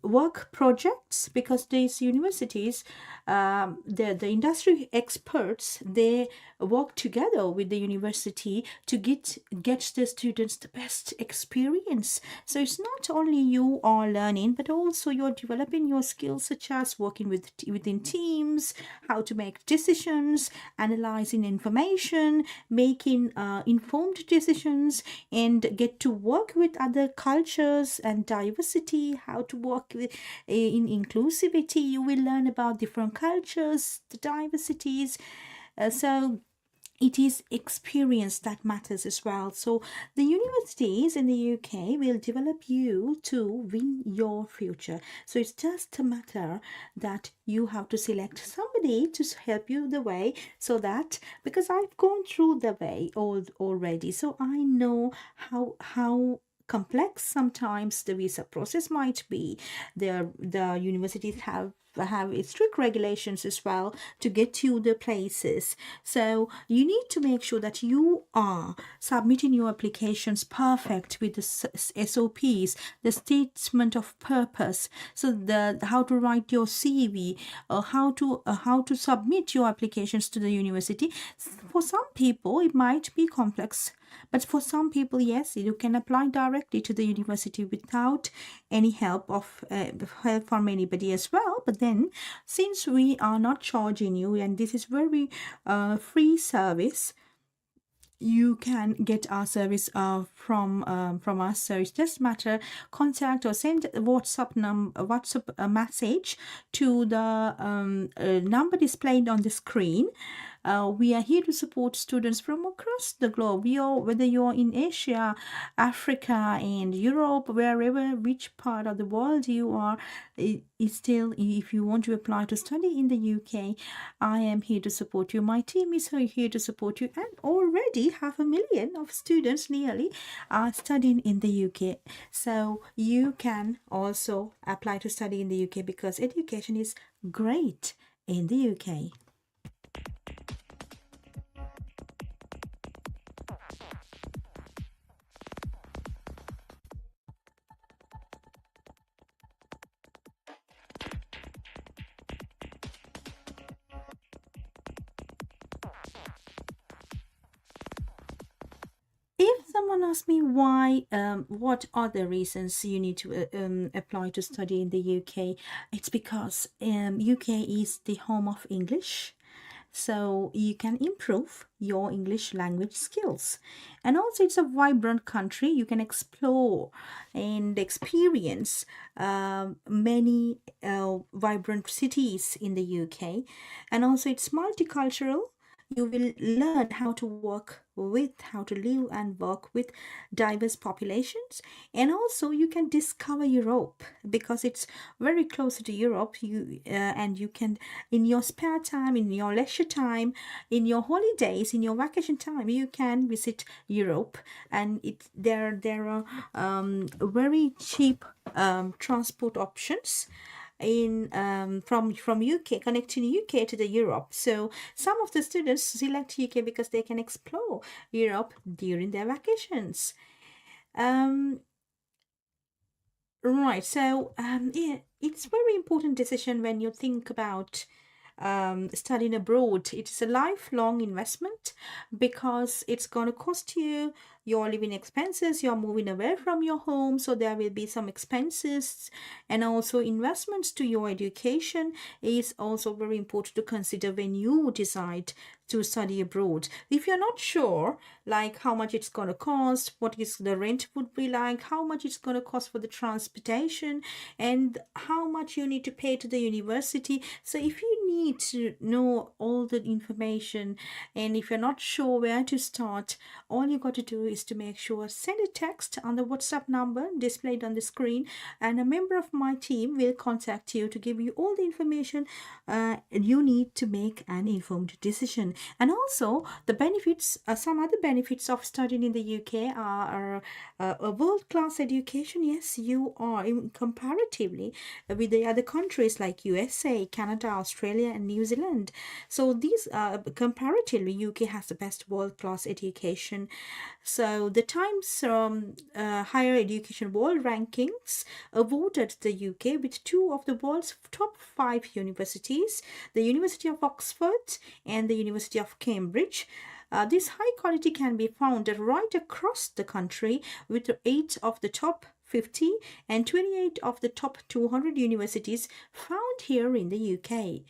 work projects, because these universities the industry experts, they work together with the university to get the students the best experience. So it's not only you are learning, but also you're developing your skills, such as working within teams, how to make decisions, analyzing information, making informed decisions, and get to work with other cultures and diversity, how to work with in inclusivity. You will learn about different cultures, the diversities. So it is experience that matters as well. So the universities in the UK will develop you to win your future. So it's just a matter that you have to select somebody to help you the way, so that, because I've gone through the way already, so I know how complex sometimes the visa process might be. The universities have strict regulations as well to get you the places. So you need to make sure that you are submitting your applications perfect with the SOPs, the statement of purpose, so how to write your CV, how to submit your applications to the university. For some people it might be complex But for some people, yes, you can apply directly to the university without any help from anybody as well. But then, since we are not charging you, and this is very free service, you can get our service from us. So it's just matter contact or send WhatsApp message to the number displayed on the screen. We are here to support students from across the globe. Whether you're in Asia, Africa, and Europe, wherever, which part of the world you are, it's still, if you want to apply to study in the UK, I am here to support you. My team is here to support you, and already 500,000 of students nearly are studying in the UK. So you can also apply to study in the UK because education is great in the UK. If someone asks me why, what are the reasons you need to apply to study in the UK, it's because UK is the home of English. So you can improve your English language skills. And also it's a vibrant country. You can explore and experience many vibrant cities in the UK. And also it's multicultural. You will learn how to live and work with diverse populations. And also you can discover Europe because it's very close to Europe. And you can, in your spare time, in your leisure time, in your holidays, in your vacation time, you can visit Europe. And there are very cheap transport options from UK, connecting UK to the Europe. So some of the students select UK because they can explore Europe during their vacations. Right. So yeah, it's very important decision when you think about studying abroad. It's a lifelong investment because it's going to cost you your living expenses. You're moving away from your home, so there will be some expenses, and also investments to your education is also very important to consider when you decide to study abroad. If you're not sure like how much it's going to cost, what is the rent would be like, how much it's going to cost for the transportation, and how much you need to pay to the university. So if you need to know all the information and if you're not sure where to start, all you got to do is to make sure send a text on the WhatsApp number displayed on the screen, and a member of my team will contact you to give you all the information you need to make an informed decision. And also the benefits, some other benefits of studying in the UK are a world-class education. Yes, you are comparatively with the other countries like USA, Canada, Australia, and New Zealand. So these comparatively, UK has the best world-class education. So the Times Higher Education World Rankings awarded the UK with 2 of the world's top 5 universities, the University of Oxford and the University of Cambridge. This high quality can be found right across the country with 8 of the top 50 and 28 of the top 200 universities found here in the UK.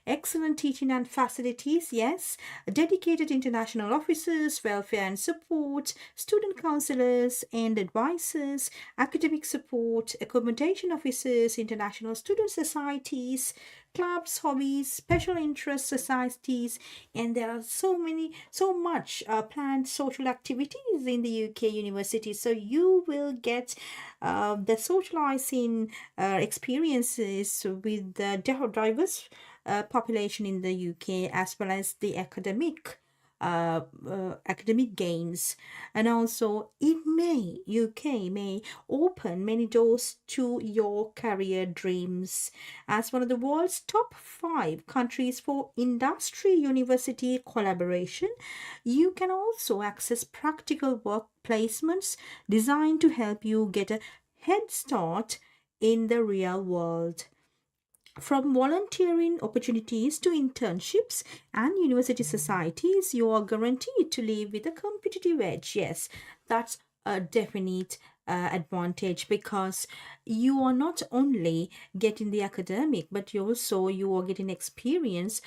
Excellent teaching and facilities, yes. Dedicated international officers, welfare and support, student counselors and advisors, academic support, accommodation officers, international student societies, clubs, hobbies, special interest societies, and there are so much planned social activities in the UK university. So you will get the socializing experiences with the diverse population in the UK, as well as the academic gains. And also UK may open many doors to your career dreams. As one of the world's top 5 countries for industry university collaboration, you can also access practical work placements designed to help you get a head start in the real world. From volunteering opportunities to internships and university societies, you are guaranteed to leave with a competitive edge. Yes, that's a definite advantage, because you are not only getting the academic, but you are getting experience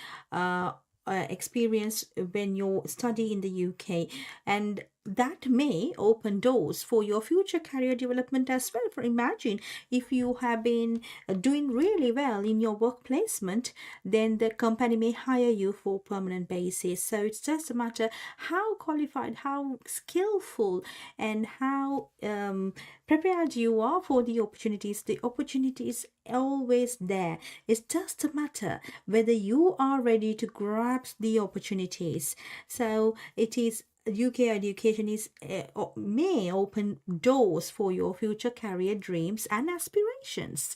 when you study in the UK, and that may open doors for your future career development as well. For imagine if you have been doing really well in your work placement, then the company may hire you for permanent basis. So it's just a matter how qualified, how skillful, and how prepared you are for the opportunities. The opportunity is always there. It's just a matter whether you are ready to grasp the opportunities. So it is UK education may open doors for your future career dreams and aspirations.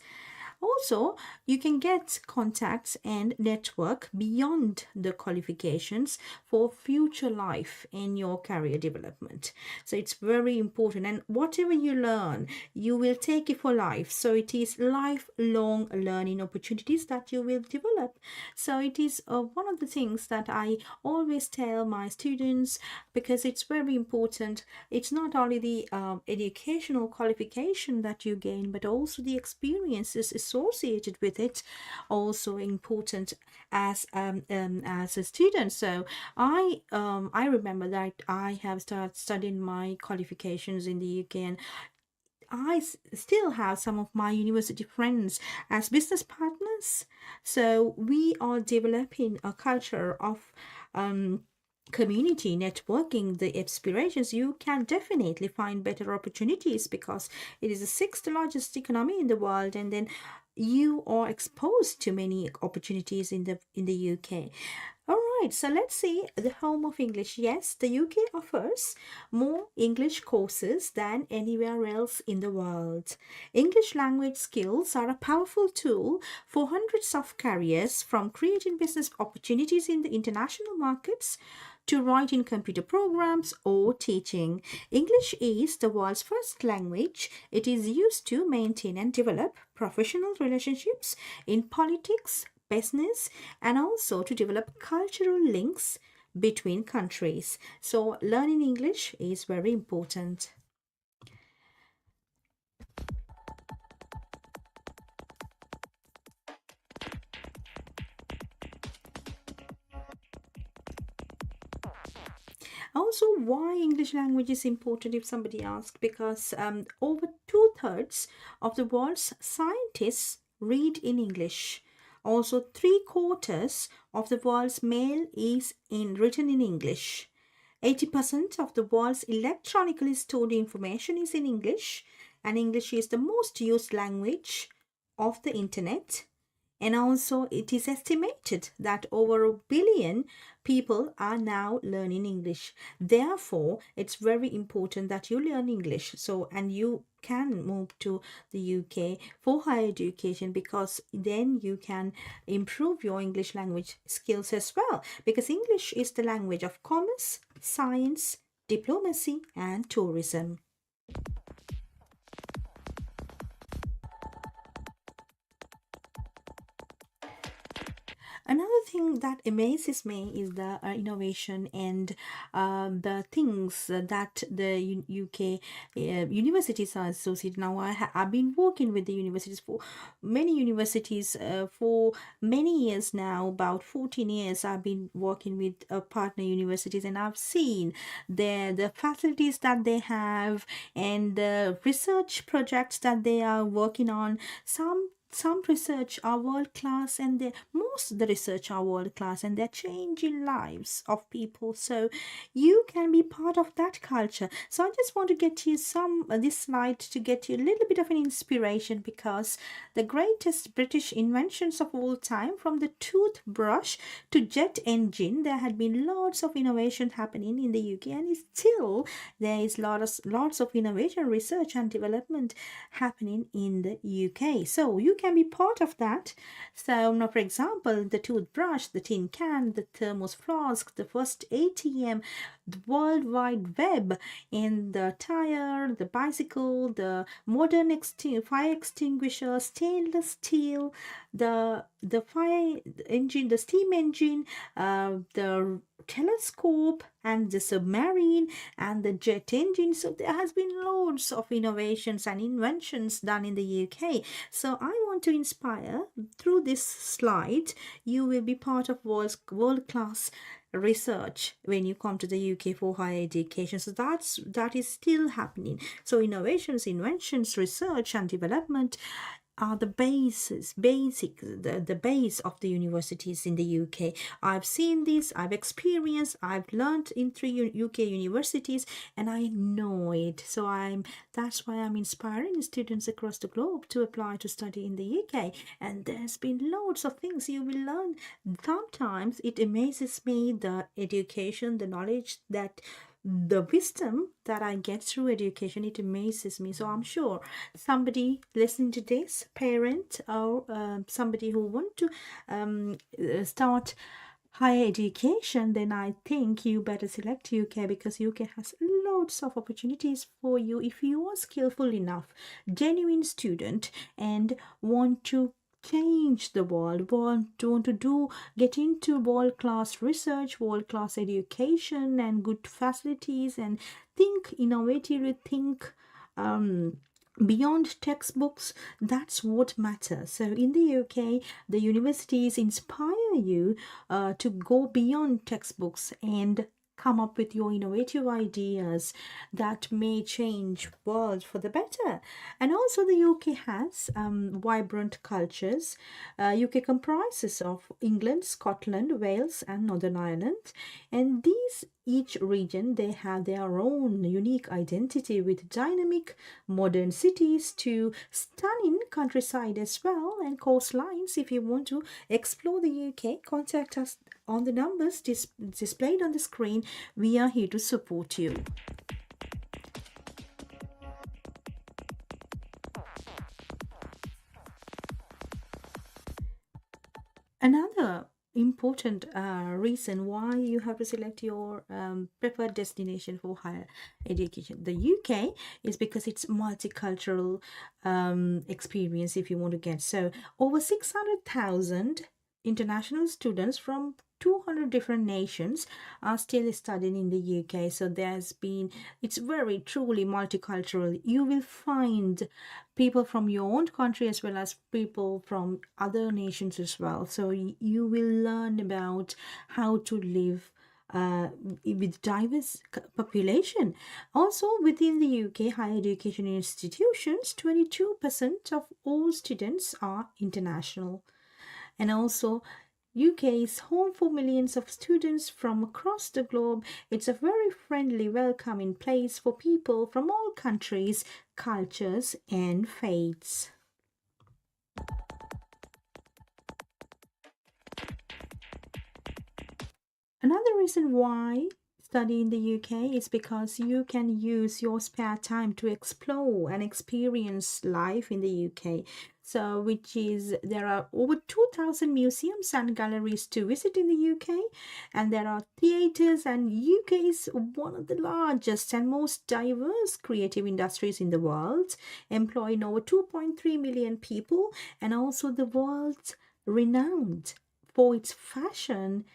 Also, you can get contacts and network beyond the qualifications for future life in your career development. So it's very important, and whatever you learn, you will take it for life. So it is lifelong learning opportunities that you will develop. So it is one of the things that I always tell my students, because it's very important. It's not only the educational qualification that you gain, but also the experiences associated with it, also important as a student. So I remember that I have started studying my qualifications in the UK, and I still have some of my university friends as business partners. So we are developing a culture of community networking, the aspirations. You can definitely find better opportunities because it is the 6th largest economy in the world, and then you are exposed to many opportunities in the UK. All right, so let's see the home of English. Yes, the UK offers more English courses than anywhere else in the world. English language skills are a powerful tool for hundreds of careers, from creating business opportunities in the international markets to writing computer programs or teaching. English is the world's first language. It is used to maintain and develop professional relationships in politics, business, and also to develop cultural links between countries. So learning English is very important. Also, why English language is important, if somebody asks, because over 2/3 of the world's scientists read in English. Also, 3/4 of the world's mail is written in English. 80% of the world's electronically stored information is in English, and English is the most used language of the internet. And also, it is estimated that over 1 billion people are now learning English. Therefore, it's very important that you learn English. So, and you can move to the UK for higher education, because then you can improve your English language skills as well. Because English is the language of commerce, science, diplomacy, and tourism. Another thing that amazes me is the innovation and the things that the UK universities are associated. Now, I've been working with the universities for many years now, about 14 years. I've been working with partner universities, and I've seen the facilities that they have and the research projects that they are working on. Some research are world-class, and most of the research are world-class, and they're changing lives of people. So you can be part of that culture. So I just want to get you this slide to get you a little bit of an inspiration, because the greatest British inventions of all time, from the toothbrush to jet engine, there had been lots of innovation happening in the UK, and still there is lots of innovation, research and development happening in the UK. So you can be part of that. So now, for example, example, the toothbrush, the tin can, the thermos flask, the first ATM, the World Wide Web, and the tire, the bicycle, the modern fire extinguisher, stainless steel, the fire engine, the steam engine, the telescope, and the submarine, and the jet engine. So there has been loads of innovations and inventions done in the UK. So I want to inspire through this slide. You will be part of world-class research when you come to the UK for higher education. So that is still happening. So innovations, inventions, research and development are the base of the universities in the UK. I've seen this, I've experienced, I've learned in 3 UK universities, and I know it. So that's why I'm inspiring students across the globe to apply to study in the UK. And there's been loads of things you will learn. Sometimes it amazes me, the education, the knowledge, the wisdom that I get through education. It amazes me. So I'm sure somebody listening to this, parent or somebody who want to start higher education, then I think you better select UK, because UK has loads of opportunities for you if you are skillful enough, genuine student, and want to change the world, want to get into world-class research, world-class education and good facilities, and think innovatively, think beyond textbooks. That's what matters. So in the UK, the universities inspire you to go beyond textbooks and come up with your innovative ideas that may change world for the better. And also the UK has vibrant cultures. UK comprises of England, Scotland, Wales and Northern Ireland, and each region, they have their own unique identity, with dynamic modern cities to stunning countryside as well, and coastlines. If you want to explore the UK, contact us on the numbers displayed on the screen. We are here to support you. Another important reason why you have to select your preferred destination for higher education, the UK, is because it's multicultural experience if you want to get. So over 600,000 international students from 200 different nations are still studying in the UK. So it's very truly multicultural. You will find people from your own country as well as people from other nations as well. So you will learn about how to live with diverse population. Also within the UK higher education institutions, 22% of all students are international. And also UK is home for millions of students from across the globe. It's a very friendly, welcoming place for people from all countries, cultures and faiths. Another reason why study in the UK is because you can use your spare time to explore and experience life in the UK. So there are over 2,000 museums and galleries to visit in the UK, and there are theatres, and UK is one of the largest and most diverse creative industries in the world, employing over 2.3 million people, and also the world's renowned for its fashion,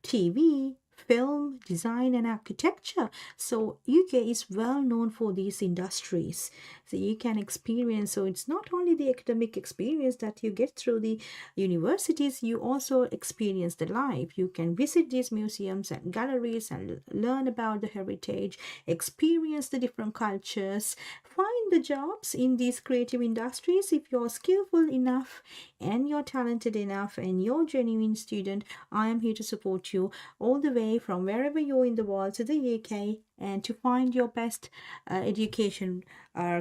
TV, film, design and architecture. So UK is well known for these industries. So you can experience, so it's not only the academic experience that you get through the universities, you also experience the life. You can visit these museums and galleries and learn about the heritage, experience the different cultures, find the jobs in these creative industries. If you're skillful enough and you're talented enough and you're a genuine student, I am here to support you all the way from wherever you're in the world to the UK and to find your best education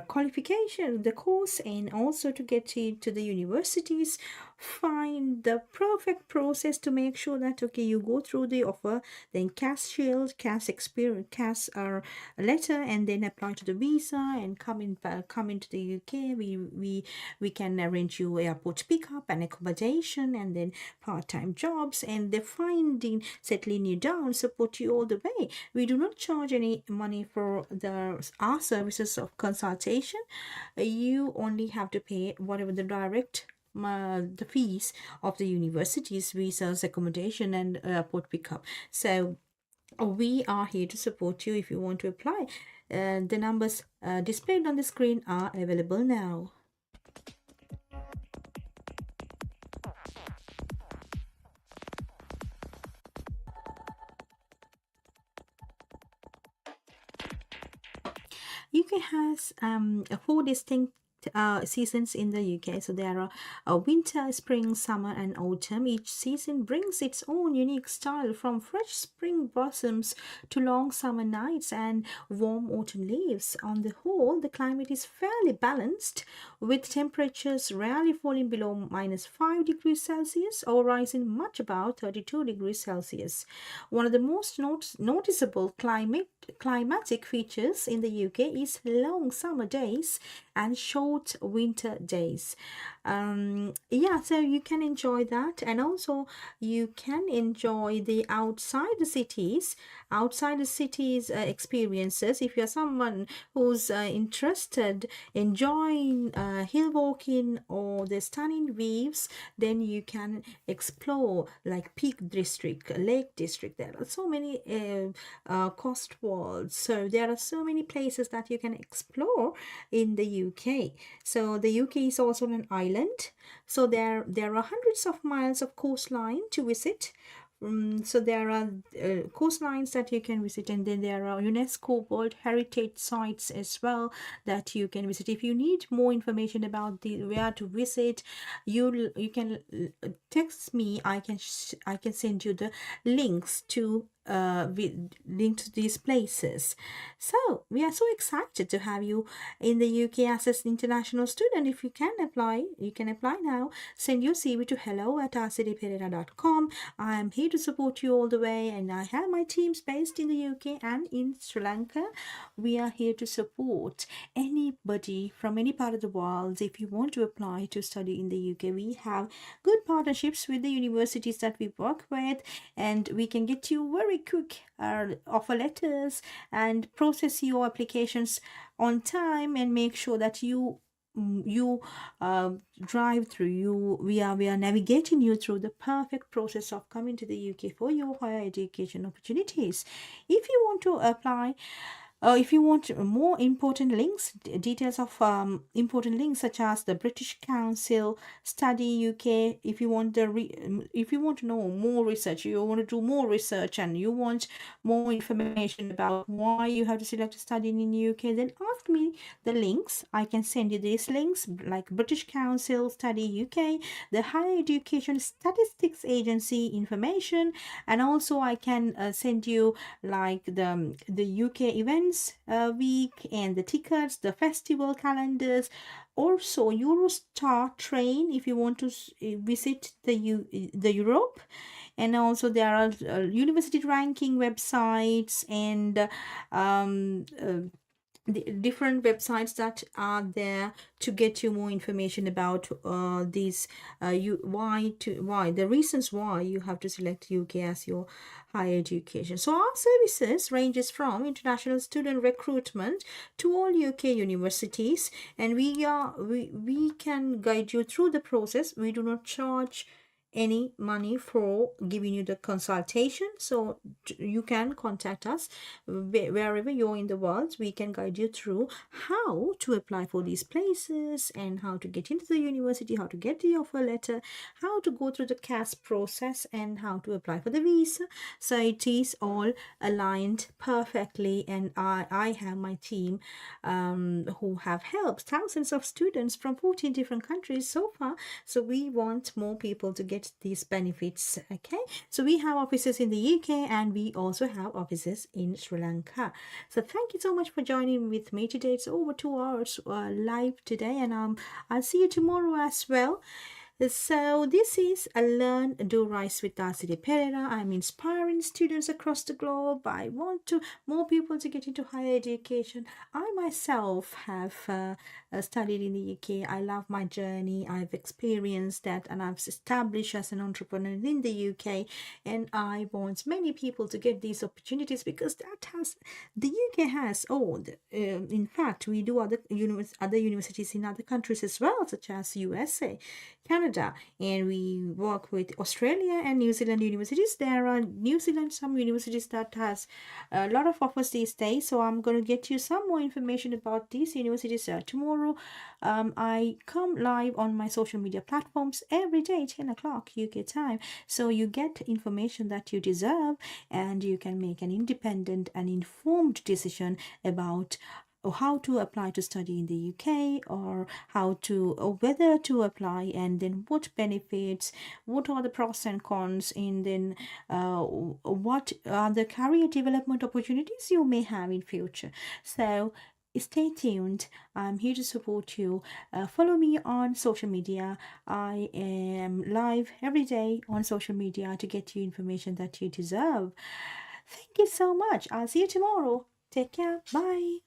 qualification, the course, and also to get into the universities. Find the perfect process to make sure that okay, you go through the offer, then CAS Shield, CAS Experience, CAS letter, and then apply to the visa and come into the UK. We can arrange you airport pickup and accommodation, and then part-time jobs, and the finding, settling you down, support you all the way. We do not charge any money for our services of consultation. You only have to pay whatever the direct the fees of the university's visas, accommodation, and airport pickup. So we are here to support you if you want to apply. The numbers displayed on the screen are available now. UK has 4 distinct seasons in the UK. So there are winter, spring, summer, and autumn. Each season brings its own unique style, from fresh spring blossoms to long summer nights and warm autumn leaves. On the whole, the climate is fairly balanced, with temperatures rarely falling below -5 degrees Celsius or rising much above 32 degrees Celsius. One of the most noticeable climatic features in the UK is long summer days and short winter days. So you can enjoy that, and also you can enjoy the outside the cities experiences. If you're someone who's interested enjoying hill walking or the stunning views, then you can explore like Peak District, Lake District. There are so many Cotswolds, so there are so many places that you can explore in the UK. So the UK is also an island, so there are hundreds of miles of coastline to visit. So there are coastlines that you can visit, and then there are UNESCO World Heritage sites as well that you can visit. If you need more information about where to visit, you can text me. I can send you the links to these places. So we are so excited to have you in the UK as an international student. If you can apply, you can apply now. Send your CV to hello@rcdperera.com. I am here to support you all the way, and I have my teams based in the UK and in Sri Lanka. We are here to support anybody from any part of the world. If you want to apply to study in the UK, we have good partnerships with the universities that we work with, and we can get you very quick offer letters and process your applications on time and make sure that you drive through. We are navigating you through the perfect process of coming to the UK for your higher education opportunities. If you want to apply, if you want more important links, details of important links such as the British Council, Study UK, if you want if you want to know more research, you want to do more research, and you want more information about why you have to select a study in the UK, then ask me the links. I can send you these links, like British Council, Study UK, the Higher Education Statistics Agency information, and also I can send you like the UK events week and the tickets, the festival calendars, also Eurostar train if you want to visit the Europe, and also there are university ranking websites and the different websites that are there to get you more information about these the reasons why you have to select UK as your higher education. So our services ranges from international student recruitment to all UK universities, and we can guide you through the process. We do not charge any money for giving you the consultation, so you can contact us wherever you're in the world. We can guide you through how to apply for these places and how to get into the university, how to get the offer letter, how to go through the CAS process, and how to apply for the visa. So it is all aligned perfectly, and I have my team who have helped thousands of students from 14 different countries so far. So we want more people to get get these benefits. Okay, so we have offices in the UK and we also have offices in Sri Lanka. So thank you so much for joining with me today. It's over 2 hours live today, and I'll see you tomorrow as well. So this is a Learn, Do, Rise with Darcy Pereira. I'm inspiring students across the globe. I want more people to get into higher education. I myself have studied in the UK. I love my journey. I've experienced that, and I've established as an entrepreneur in the UK. And I want many people to get these opportunities, because the UK has in fact, we do other universities in other countries as well, such as USA, Canada, and we work with Australia and New Zealand universities. There are New Zealand some universities that has a lot of offers these days, so I'm going to get you some more information about these universities tomorrow. I come live on my social media platforms every day 10 o'clock UK time, so you get information that you deserve, and you can make an independent and informed decision about how to apply to study in the UK, or whether to apply, and then what benefits, what are the pros and cons, and then what are the career development opportunities you may have in future. So stay tuned. I'm here to support you. Follow me on social media. I am live every day on social media to get you information that you deserve. Thank you so much. I'll see you tomorrow. Take care. Bye.